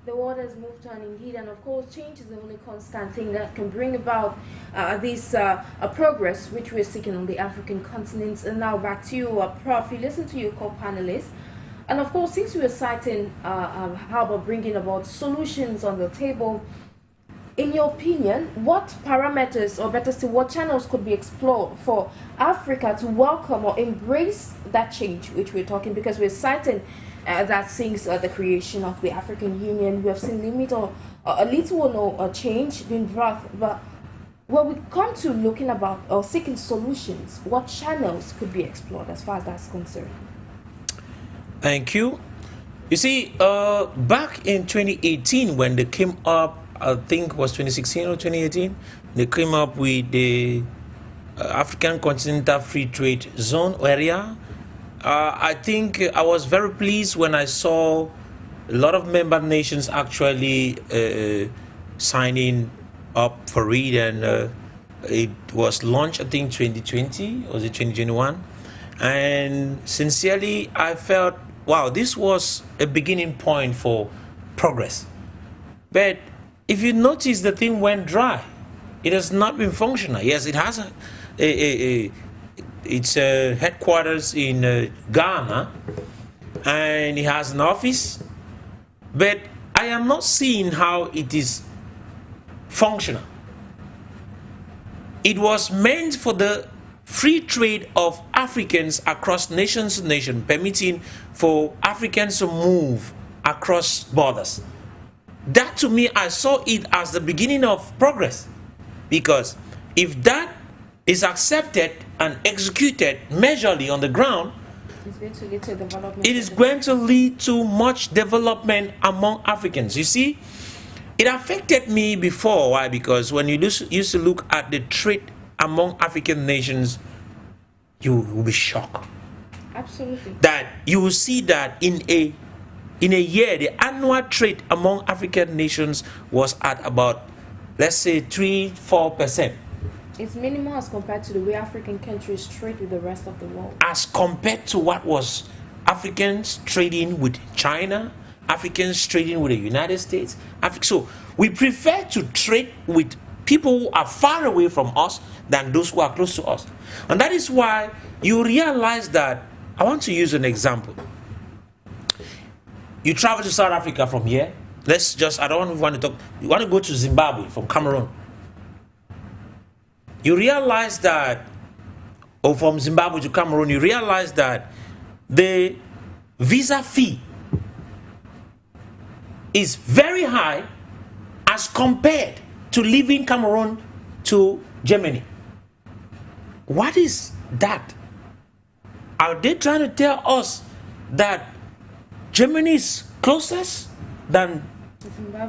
The world has moved on indeed, and of course change is the only constant thing that can bring about this progress which we're seeking on the African continent. And now back to you, Prof. You listen to your co-panelists, and of course, since we were citing how about bringing about solutions on the table, in your opinion, what parameters, or better still, what channels could be explored for Africa to welcome or embrace that change which we're talking, because we're citing that since the creation of the African Union, we have seen little or no change being brought. But when we come to looking about or seeking solutions, what channels could be explored as far as that's concerned? Thank you. You see, back in 2018, when they came up, I think it was 2016 or 2018, they came up with the African Continental Free Trade Zone area. I think I was very pleased when I saw a lot of member nations actually signing up for it and It was launched, I think, 2020, or was it 2021? And sincerely, I felt, wow, this was a beginning point for progress. But if you notice, the thing went dry. It has not been functional. Yes, it has its headquarters in Ghana, and it has an office, but I am not seeing how it is functional. It was meant for the free trade of Africans across nations to nation, permitting for Africans to move across borders. That, to me, I saw it as the beginning of progress, because if that is accepted and executed measurably on the ground, it is going to lead to much development among Africans. You see, it affected me before. Why? Because when you used to look at the trade among African nations, you will be shocked. Absolutely. That you will see that in a year, the annual trade among African nations was at about, let's say, 3–4%. It's minimal as compared to the way African countries trade with the rest of the world. As compared to what was Africans trading with China, Africans trading with the United States. So we prefer to trade with people who are far away from us than those who are close to us. And that is why you realize that, I want to use an example. You travel to South Africa from here. Let's just, I don't want to talk, you want to go to Zimbabwe from Cameroon. You realize that, or from Zimbabwe to Cameroon, you realize that the visa fee is very high as compared to leaving Cameroon to Germany. What is that? Are they trying to tell us that Germany is closest than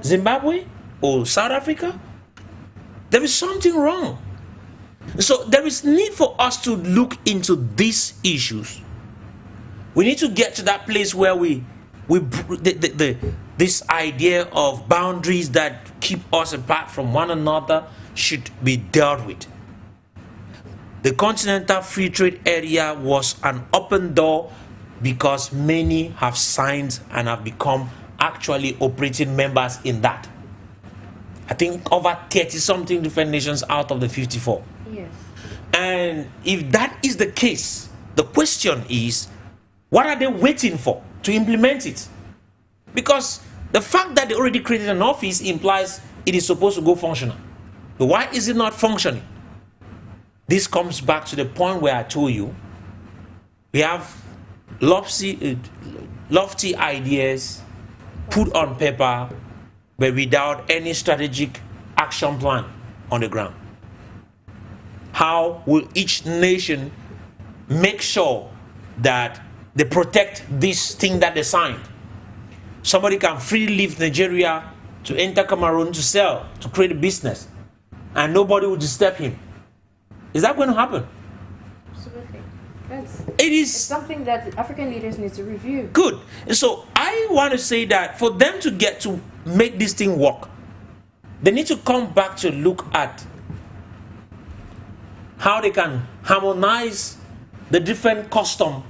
Zimbabwe or South Africa? There is something wrong. So there is need for us to look into these issues. We need to get to that place where this idea of boundaries that keep us apart from one another should be dealt with. The Continental Free Trade Area was an open door because many have signed and have become actually operating members in that. I think over 30-something different nations out of the 54. Yes. And if that is the case, the question is, what are they waiting for to implement it? Because the fact that they already created an office implies it is supposed to go functional. But why is it not functioning? This comes back to the point where I told you, we have lofty ideas put on paper, but without any strategic action plan on the ground. How will each nation make sure that they protect this thing that they signed? Somebody can freely leave Nigeria to enter Cameroon to sell, to create a business, and nobody will disturb him. Is that going to happen? Absolutely. It's something that African leaders need to review. Good. So I want to say that for them to get to make this thing work, they need to come back to look at how they can harmonize the different custom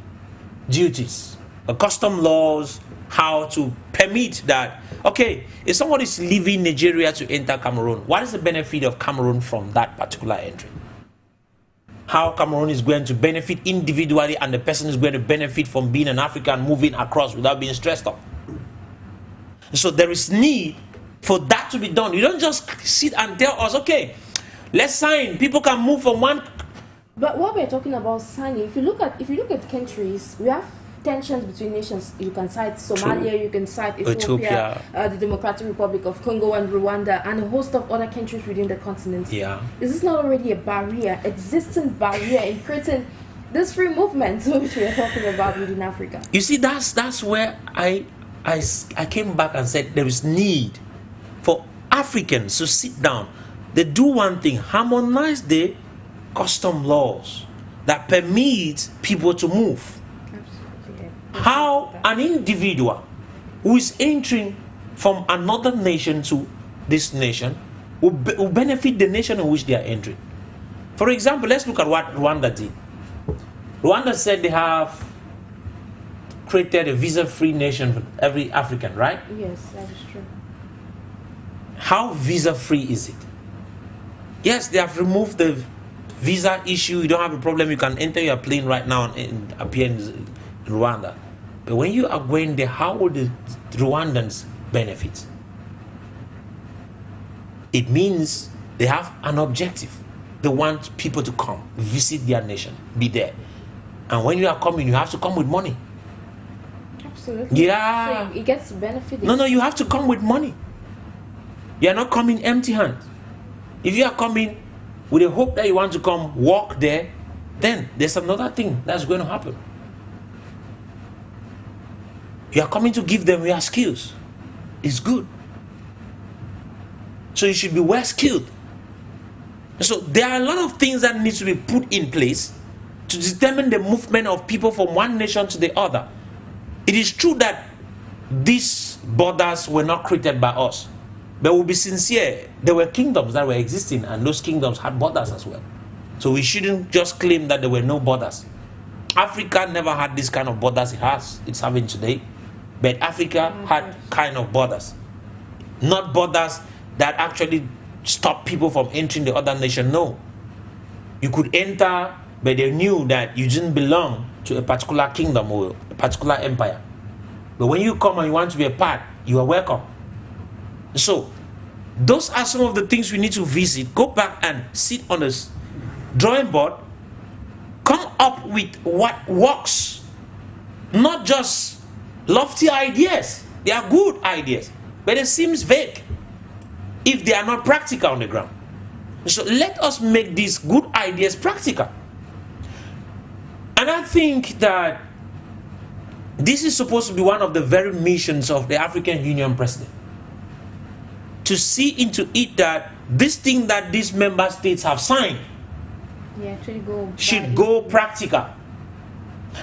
duties, custom laws, how to permit that. Okay, if somebody is leaving Nigeria to enter Cameroon, what is the benefit of Cameroon from that particular entry? How Cameroon is going to benefit individually, and the person is going to benefit from being an African moving across without being stressed out. So there is need for that to be done. You don't just sit and tell us, okay, let's sign. People can move from one. But what we're talking about signing, if you look at countries, we have tensions between nations. You can cite Somalia, True. You can cite Ethiopia. The Democratic Republic of Congo and Rwanda, and a host of other countries within the continent. Yeah. Is this not already a barrier, existing barrier in creating this free movement which we are talking about within Africa? You see, that's where I came back and said there is need for Africans to sit down. They do one thing: harmonize the custom laws that permit people to move. How an individual who is entering from another nation to this nation will benefit the nation in which they are entering. For example, let's look at what Rwanda did. Rwanda said they have created a visa-free nation for every African, right? Yes, that is true. How visa-free is it? Yes, they have removed the visa issue. You don't have a problem. You can enter your plane right now and appear in Rwanda. But when you are going there, how will the Rwandans benefit? It means they have an objective. They want people to come, visit their nation, be there. And when you are coming, you have to come with money. Absolutely. Yeah. So it gets benefited. No, you have to come with money. You are not coming empty hands. If you are coming with a hope that you want to come walk there, then there's another thing that's going to happen. You are coming to give them your skills. It's good. So you should be well skilled. So there are a lot of things that need to be put in place to determine the movement of people from one nation to the other. It is true that these borders were not created by us. But we'll be sincere, there were kingdoms that were existing, and those kingdoms had borders as well. So we shouldn't just claim that there were no borders. Africa never had this kind of borders it's having today. But Africa had kind of borders. Not borders that actually stop people from entering the other nation, no. You could enter, but they knew that you didn't belong to a particular kingdom or a particular empire. But when you come and you want to be a part, you are welcome. So, those are some of the things we need to visit. Go back and sit on the drawing board. Come up with what works. Not just lofty ideas. They are good ideas, but it seems vague if they are not practical on the ground. So let us make these good ideas practical. And I think that this is supposed to be one of the very missions of the African Union President. To see into it that this thing that these member states have signed should go practical.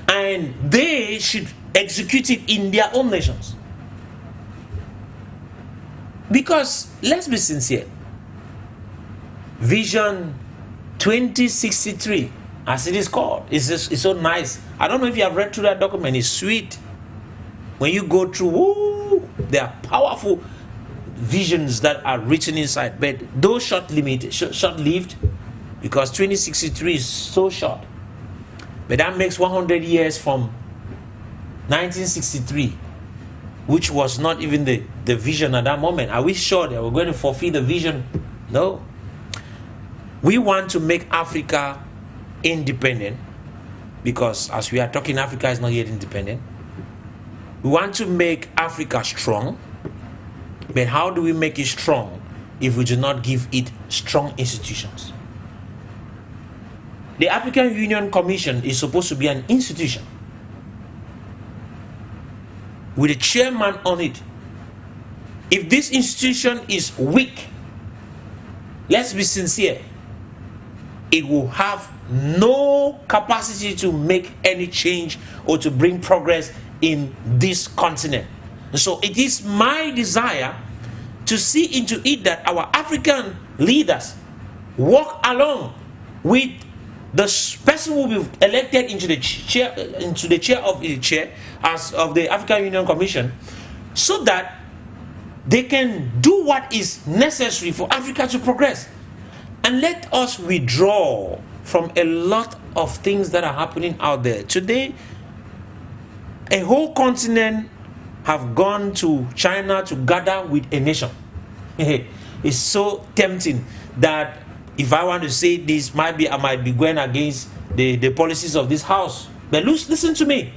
And they should execute it in their own nations. Because, let's be sincere, Vision 2063, as it is called, it's so nice. I don't know if you have read through that document. It's sweet. When you go through, woo, there are powerful visions that are written inside, but those short-lived, because 2063 is so short. But that makes 100 years from 1963, which was not even the vision at that moment. Are we sure that we're going to fulfill the vision? No. We want to make Africa independent, because as we are talking, Africa is not yet independent. We want to make Africa strong. But how do we make it strong if we do not give it strong institutions? The African Union Commission is supposed to be an institution with a chairman on it. If this institution is weak, let's be sincere, it will have no capacity to make any change or to bring progress in this continent. So it is my desire to see into it that our African leaders walk along with the person who will be elected into the chair of the African Union Commission, so that they can do what is necessary for Africa to progress. And let us withdraw from a lot of things that are happening out there. Today, a whole continent have gone to China to gather with a nation. It's so tempting that if I want to say this, I might be going against the policies of this house. But listen to me.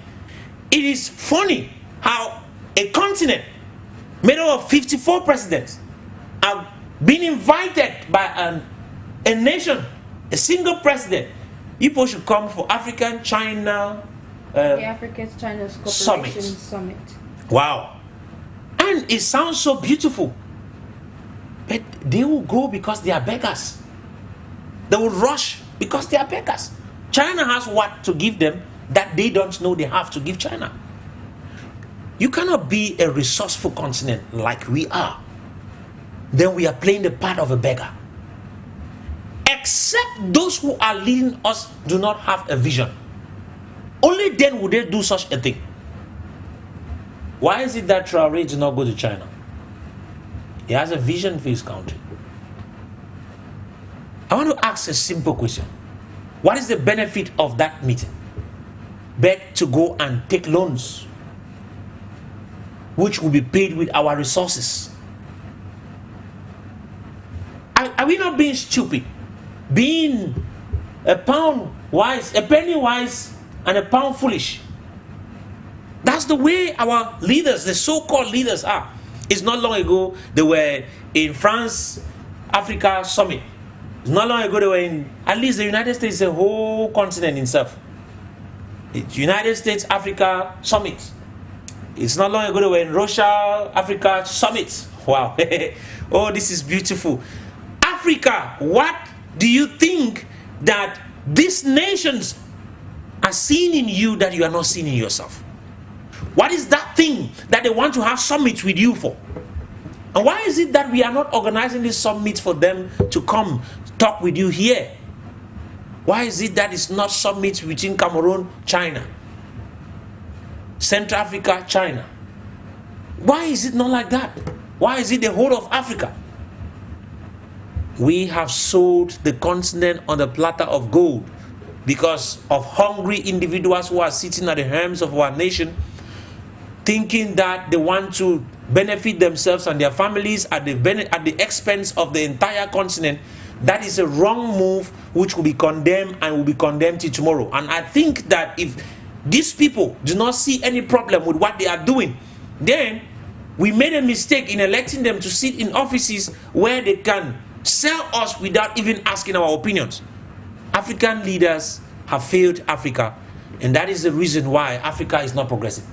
It is funny how a continent made up of 54 presidents have been invited by a nation, a single president. People should come for African China the African-China Cooperation Summit. Wow. And it sounds so beautiful. But they will go because they are beggars. They will rush because they are beggars. China has what to give them that they don't know they have to give China. You cannot be a resourceful continent like we are. Then we are playing the part of a beggar. except those who are leading us do not have a vision. Only then would they do such a thing. Why is it that Traoré did not go to China? He has a vision for his country. I want to ask a simple question. What is the benefit of that meeting? But to go and take loans, which will be paid with our resources. Are we not being stupid? Being a pound wise, a penny wise, and a pound foolish. That's the way our leaders, the so-called leaders, are. It's not long ago they were in France, Africa summit. It's not long ago they were in, at least the United States is a whole continent itself. It's United States, Africa summit. It's not long ago they were in Russia, Africa summit. Wow. Oh, this is beautiful. Africa, what do you think that these nations are seeing in you that you are not seeing in yourself? What is that thing that they want to have summits with you for? And why is it that we are not organizing these summits for them to come talk with you here? Why is it that it's not summits between Cameroon, China, Central Africa, China? Why is it not like that? Why is it the whole of Africa? We have sold the continent on the platter of gold because of hungry individuals who are sitting at the helms of our nation, thinking that they want to benefit themselves and their families at the expense of the entire continent. That is a wrong move which will be condemned and will be condemned till tomorrow. And I think that if these people do not see any problem with what they are doing, then we made a mistake in electing them to sit in offices where they can sell us without even asking our opinions. African leaders have failed Africa, and that is the reason why Africa is not progressing.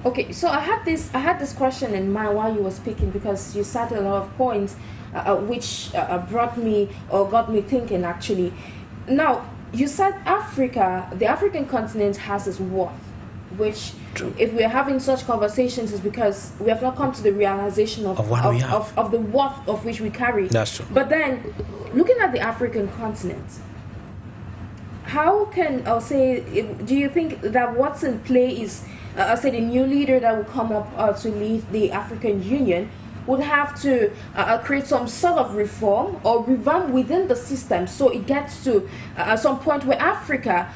Okay, so I had this question in mind while you were speaking, because you said a lot of points which brought me or got me thinking actually. Now, you said Africa, the African continent has its worth, which True. If we are having such conversations is because we have not come to the realization of the worth of which we carry. That's true. But then, looking at the African continent, how can, do you think that what's in play is, the new leader that will come up to lead the African Union would have to create some sort of reform or revamp within the system, so it gets to some point where Africa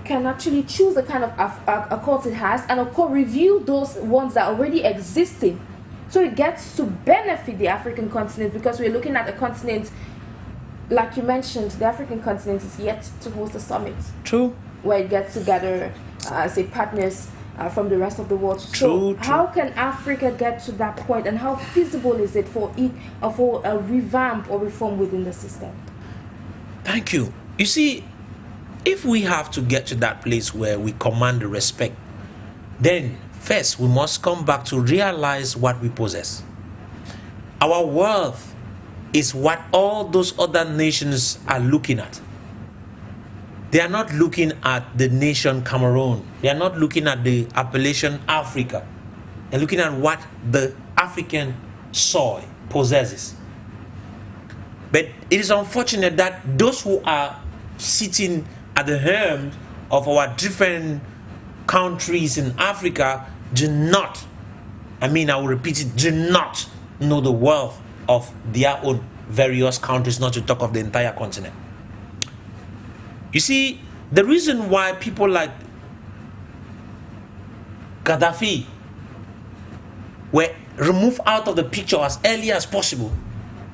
can actually choose the kind of accords it has, and of course review those ones that are already existing, so it gets to benefit the African continent, because we're looking at a continent, like you mentioned, the African continent is yet to host a summit. True. Where it gets together, say, partners from the rest of the world. True, so how can Africa get to that point, and how feasible is it for a revamp or reform within the system? Thank you. You see, if we have to get to that place where we command the respect, then first we must come back to realize what we possess. Our worth is what all those other nations are looking at. They are not looking at the nation Cameroon. They are not looking at the appellation Africa. They're looking at what the African soil possesses. But it is unfortunate that those who are sitting at the helm of our different countries in Africa do not, I will repeat it, do not know the wealth of their own various countries, not to talk of the entire continent. You see, the reason why people like Gaddafi were removed out of the picture as early as possible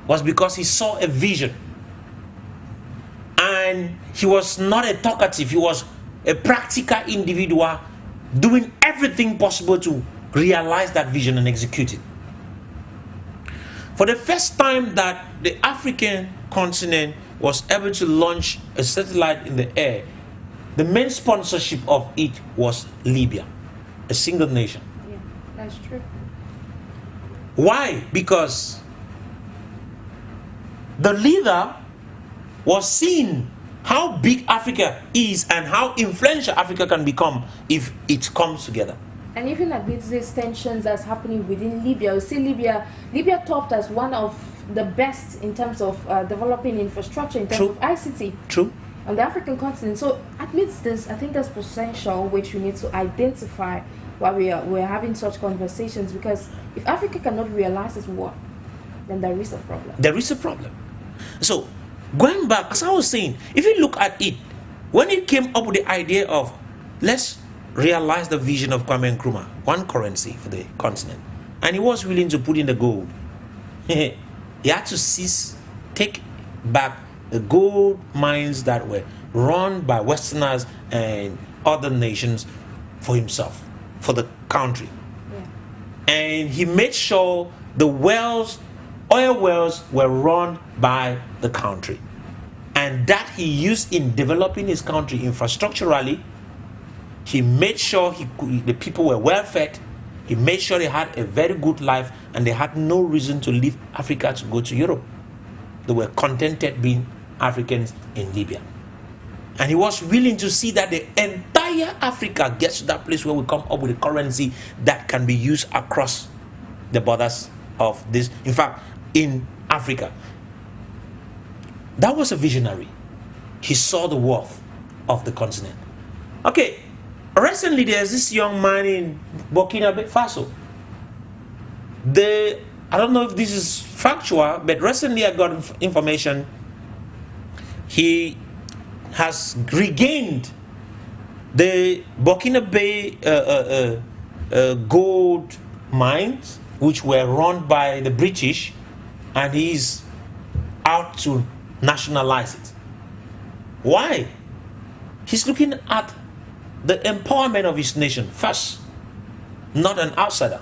was because he saw a vision. And he was not a talkative, he was a practical individual doing everything possible to realize that vision and execute it. For the first time that the African continent was able to launch a satellite in the air, the main sponsorship of it was Libya, a single nation. Yeah, that's true. Why? Because the leader was seeing how big Africa is and how influential Africa can become if it comes together. And even amidst these tensions that's happening within Libya, you see Libya topped as one of the best in terms of developing infrastructure, in terms of ICT. True. On the African continent. So amidst this, I think there's potential which we need to identify while we're having such conversations, because if Africa cannot realize its worth, then there is a problem. There is a problem. So going back, as I was saying, if you look at it, when it came up with the idea of let's realize the vision of Kwame Nkrumah, one currency for the continent, and he was willing to put in the gold, he had to take back the gold mines that were run by Westerners and other nations for himself, for the country. Yeah. And he made sure the wells, oil wells, were run by the country. And that he used in developing his country infrastructurally. He made sure the people were well fed. He made sure they had a very good life, and they had no reason to leave Africa to go to Europe. They were contented being Africans in Libya. And he was willing to see that the entire Africa gets to that place where we come up with a currency that can be used across the borders of this. In fact, in Africa. That was a visionary. He saw the worth of the continent. Okay, recently there's this young man in Burkina Faso. I don't know if this is factual, but recently I got information. He has regained the Burkina gold mines, which were run by the British, and he's out to nationalize it. Why? He's looking at the empowerment of his nation first, not an outsider.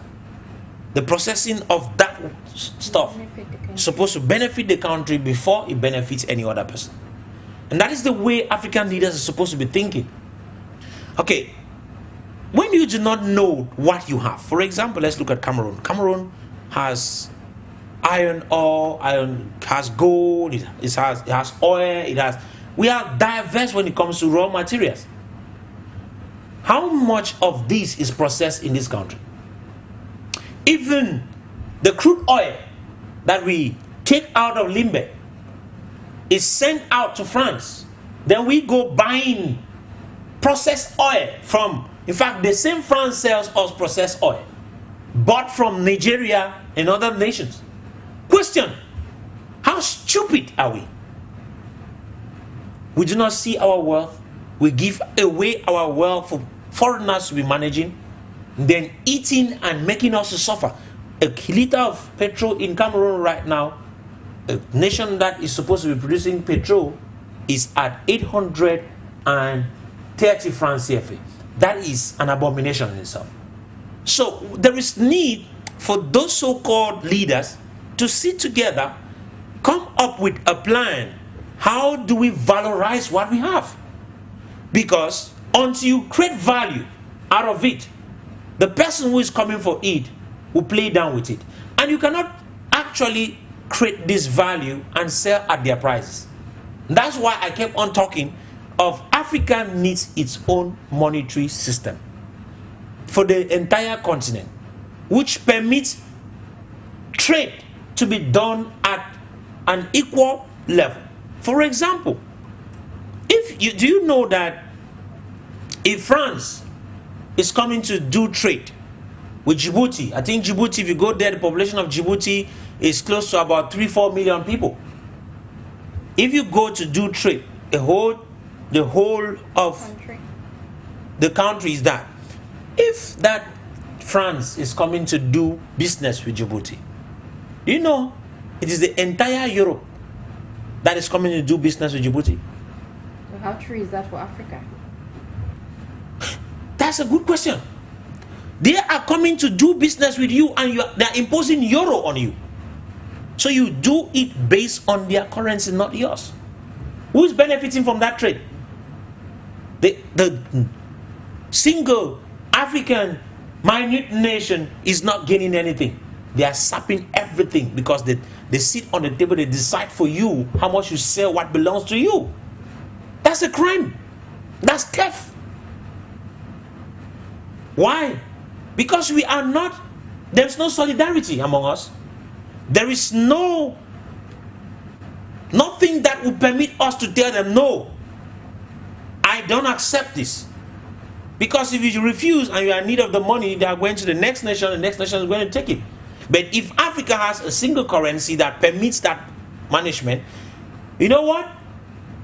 The processing of that stuff is supposed to benefit the country before it benefits any other person. And that is the way African leaders are supposed to be thinking. Okay, when you do not know what you have, for example, let's look at Cameroon. Cameroon has iron ore, has gold, it has oil, we are diverse when it comes to raw materials. How much of this is processed in this country? Even the crude oil that we take out of Limbe is sent out to France. Then we go buying processed oil from, in fact, the same France sells us processed oil, bought from Nigeria and other nations. Question: how stupid are we? We do not see our wealth. We give away our wealth for foreigners to be managing, then eating and making us to suffer. A liter of petrol in Cameroon right now, a nation that is supposed to be producing petrol, is at 830 francs CFA. That is an abomination in itself. So there is need for those so-called leaders to sit together, come up with a plan. How do we valorize what we have? Because until you create value out of it, the person who is coming for it will play down with it. And you cannot actually create this value and sell at their prices. That's why I kept on talking of Africa needs its own monetary system for the entire continent, which permits trade to be done at an equal level. For example, do you know that if France is coming to do trade with Djibouti, I think Djibouti, if you go there, the population of Djibouti is close to about 3-4 million people. If you go to do trade, the whole of the country is that. If that France is coming to do business with Djibouti, you know, it is the entire Europe that is coming to do business with Djibouti. So how true is that for Africa? That's a good question. They are coming to do business with you, and they are imposing euro on you. So you do it based on their currency, not yours. Who is benefiting from that trade? The single African minute nation is not gaining anything. They are sapping everything because they sit on the table, they decide for you how much you sell what belongs to you. That's a crime. That's theft. Why? Because we are not, there's no solidarity among us. There is no Nothing that will permit us to tell them, no, I don't accept this. Because if you refuse and you are in need of the money, they are going to the next nation is going to take it. But if Africa has a single currency that permits that management, you know what?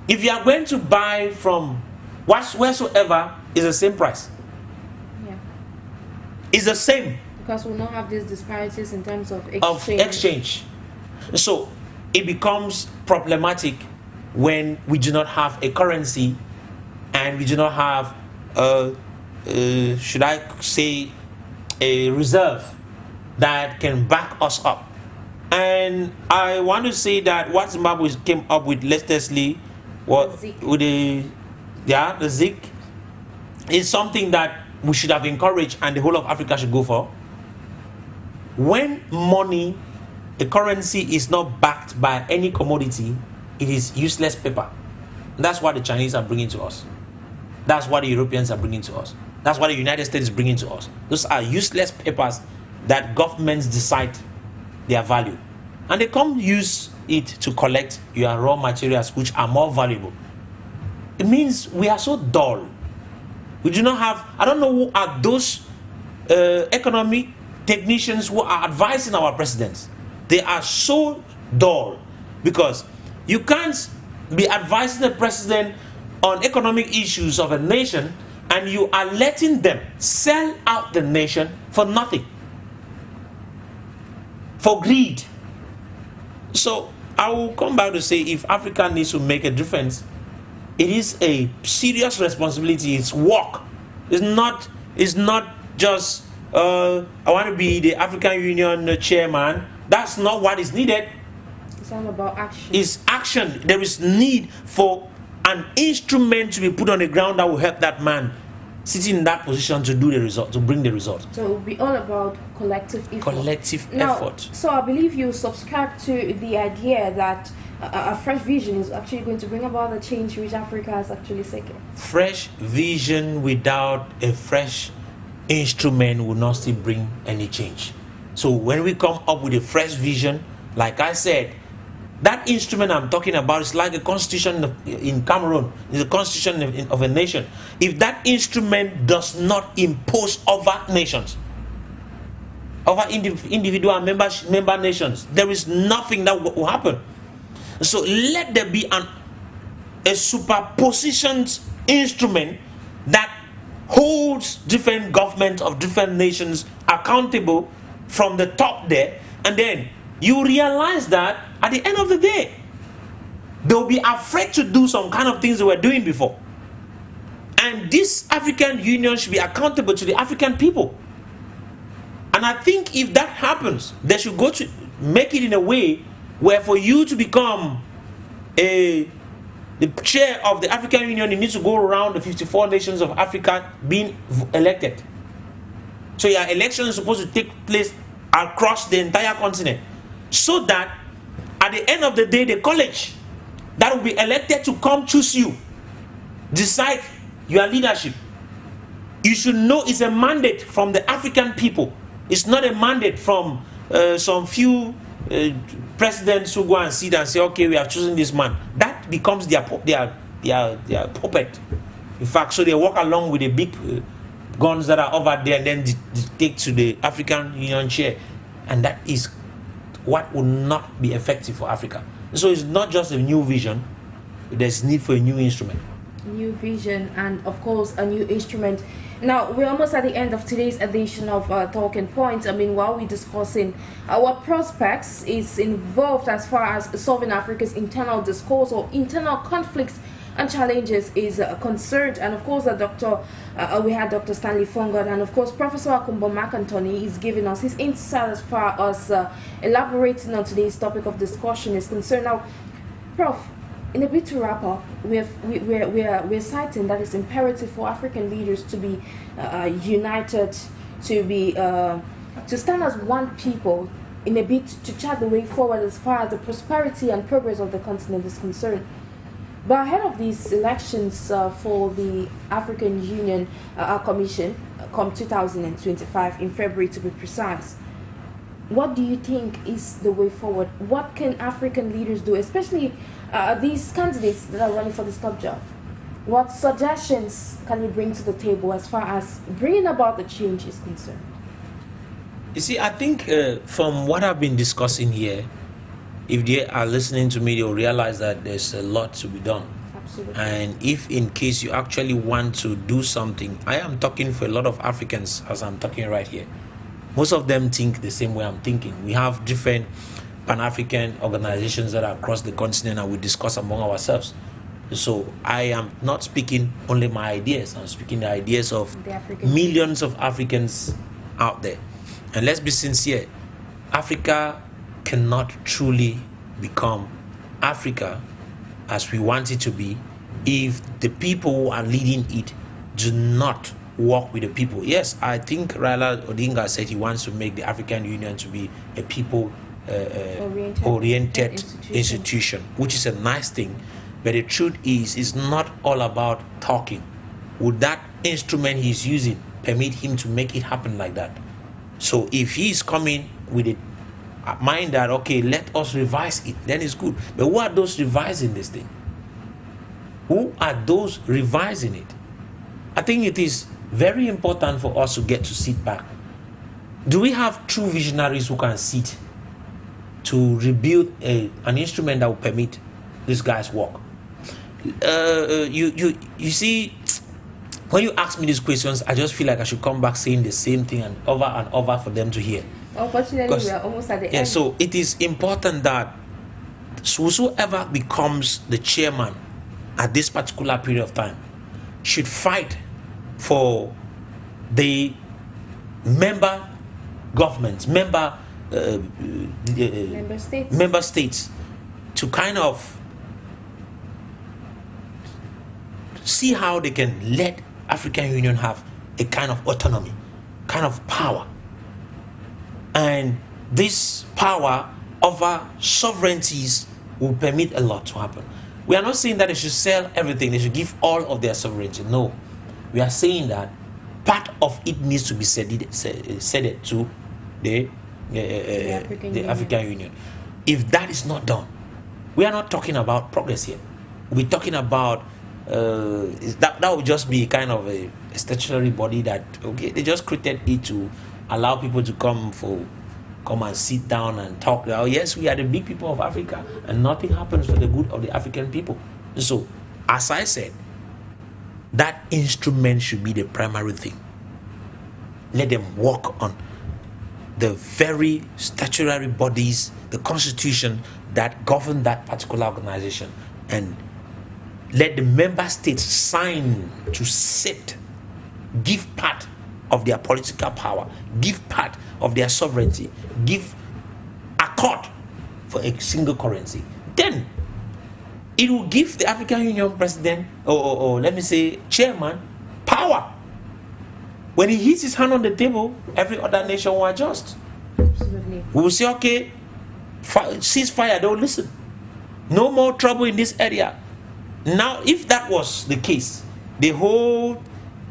If you are going to buy from wheresoever, it's the same price. Yeah. It's the same. Because we don't have these disparities in terms of exchange. So it becomes problematic when we do not have a currency and we do not have, should I say, a reserve that can back us up. And I want to say that what Zimbabwe came up with latestly, with the ZIC, is something that we should have encouraged and the whole of Africa should go for. When money, a currency, is not backed by any commodity, it is useless paper. That's what the Chinese are bringing to us. That's what the Europeans are bringing to us. That's what the United States is bringing to us. Those are useless papers that governments decide their value. And they come use it to collect your raw materials, which are more valuable. It means we are so dull. We do not have, I don't know who are those economic technicians who are advising our presidents. They are so dull, because you can't be advising the president on economic issues of a nation and you are letting them sell out the nation for nothing, for greed. So I will come back to say, if Africa needs to make a difference, it is a serious responsibility. It's work. It's not just I want to be the African Union chairman. That's not what is needed. It's all about action. It's action. There is need for an instrument to be put on the ground that will help that man sitting in that position to do the result, to bring the result. So it will be all about collective effort. Collective effort. So I believe you subscribe to the idea that a fresh vision is actually going to bring about the change which Africa has actually seeking. Fresh vision without a fresh instrument will not still bring any change. So when we come up with a fresh vision, like I said, that instrument I'm talking about is like a constitution in Cameroon. It's a constitution of a nation. If that instrument does not impose over nations, over individual member nations, there is nothing that will happen. So let there be a superpositioned instrument that holds different governments of different nations accountable from the top there, and then you realize that at the end of the day, they'll be afraid to do some kind of things they were doing before. And this African Union should be accountable to the African people. And I think if that happens, they should go to make it in a way where for you to become the chair of the African Union, you need to go around the 54 nations of Africa being elected. So your election is supposed to take place across the entire continent, so that at the end of the day, the college that will be elected to come choose you, decide your leadership, you should know it's a mandate from the African people. It's not a mandate from some few presidents who go and sit and say, okay, we have chosen this man. That becomes their puppet. In fact, so they walk along with the big guns that are over there and then take to the African Union chair. And that is what will not be effective for Africa. So it's not just a new vision, there's need for a new instrument. New vision and of course a new instrument. Now we're almost at the end of today's edition of Talking Points. I mean, while we're discussing what prospects is involved as far as solving Africa's internal discourse or internal conflicts and challenges is concerned, and of course we had Dr. Stanley Fongod, and of course Professor AKUHMBOM is giving us his insight as far as elaborating on today's topic of discussion is concerned. Now, Prof, in a bit to wrap up, we're citing that it's imperative for African leaders to be united, to stand as one people in a bit to chart the way forward as far as the prosperity and progress of the continent is concerned. But ahead of these elections for the African Union Commission, come 2025, in February to be precise, What do you think is the way forward? What can African leaders do, especially these candidates that are running for this top job? What suggestions can you bring to the table as far as bringing about the change is concerned? You see, I think from what I've been discussing here, if they are listening to me, they'll realize that there's a lot to be done. Absolutely. And if in case you actually want to do something, I am talking for a lot of Africans as I'm talking right here. Most of them think the same way I'm thinking. We have different Pan-African organizations that are across the continent, and we discuss among ourselves. So I am not speaking only my ideas. I'm speaking the ideas of millions of Africans out there. And let's be sincere, Africa cannot truly become Africa as we want it to be if the people who are leading it do not work with the people. Yes, I think Raila Odinga said he wants to make the African Union to be a people oriented institution, which is a nice thing. But the truth is, it's not all about talking. Would that instrument he's using permit him to make it happen like that? So if he's coming with a mind that, okay, let us revise it, then it's good. But who are those revising this thing? Who are those revising it? I think it is very important for us to get to sit back. Do we have true visionaries who can sit to rebuild an instrument that will permit this guy's work? You see, when you ask me these questions, I just feel like I should come back saying the same thing and over for them to hear. Unfortunately, we are almost at the end. So it is important that whosoever becomes the chairman at this particular period of time should fight for the member governments, member states to kind of see how they can let African Union have a kind of autonomy, kind of power. And this power over sovereignties will permit a lot to happen. We are not saying that they should sell everything, they should give all of their sovereignty. No. We are saying that part of it needs to be ceded to the African Union. If that is not done, we are not talking about progress here. We're talking about that would just be kind of a statutory body that, okay, they just created it to allow people to come and sit down and talk. Oh, yes, we are the big people of Africa, and nothing happens for the good of the African people. So, as I said, that instrument should be the primary thing. Let them work on the very statutory bodies, the constitution that govern that particular organization, and let the member states sign to set, give part of their political power, give part of their sovereignty, give accord for a single currency. Then it will give the African Union president, or let me say chairman, power. When he hits his hand on the table, every other nation will adjust. Absolutely. We will say, okay, ceasefire, don't listen. No more trouble in this area. Now, if that was the case, the whole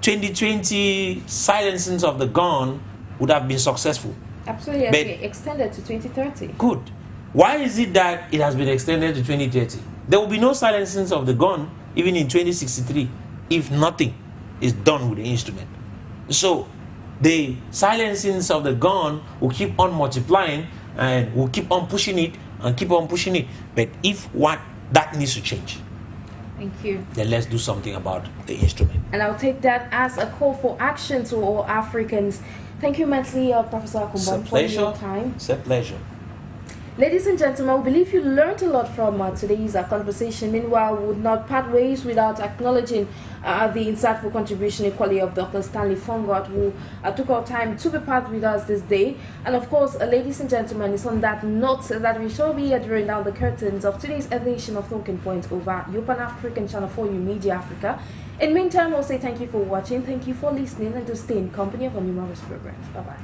2020 silencing of the gun would have been successful. Absolutely, but extended to 2030. Good. Why is it that it has been extended to 2030? There will be no silencing of the gun even in 2063 if nothing is done with the instrument. So the silencing of the gun will keep on multiplying, and we'll keep on pushing it and keep on pushing it. But if that needs to change, thank you, then let's do something about the instrument. And I'll take that as a call for action to all Africans. Thank you immensely, Professor AKUHMBOM, for your time. It's a pleasure. Ladies and gentlemen, we believe you learned a lot from today's conversation. Meanwhile, we would not part ways without acknowledging the insightful contribution equally of Dr. Stanley FONGOD, who took our time to be part with us this day. And of course, ladies and gentlemen, it's on that note that we shall be drawing down the curtains of today's edition of Talking Points over your Pan-African channel for you, Media Africa. In the meantime, we'll say thank you for watching, thank you for listening, and to stay in company of our numerous programs. Bye-bye.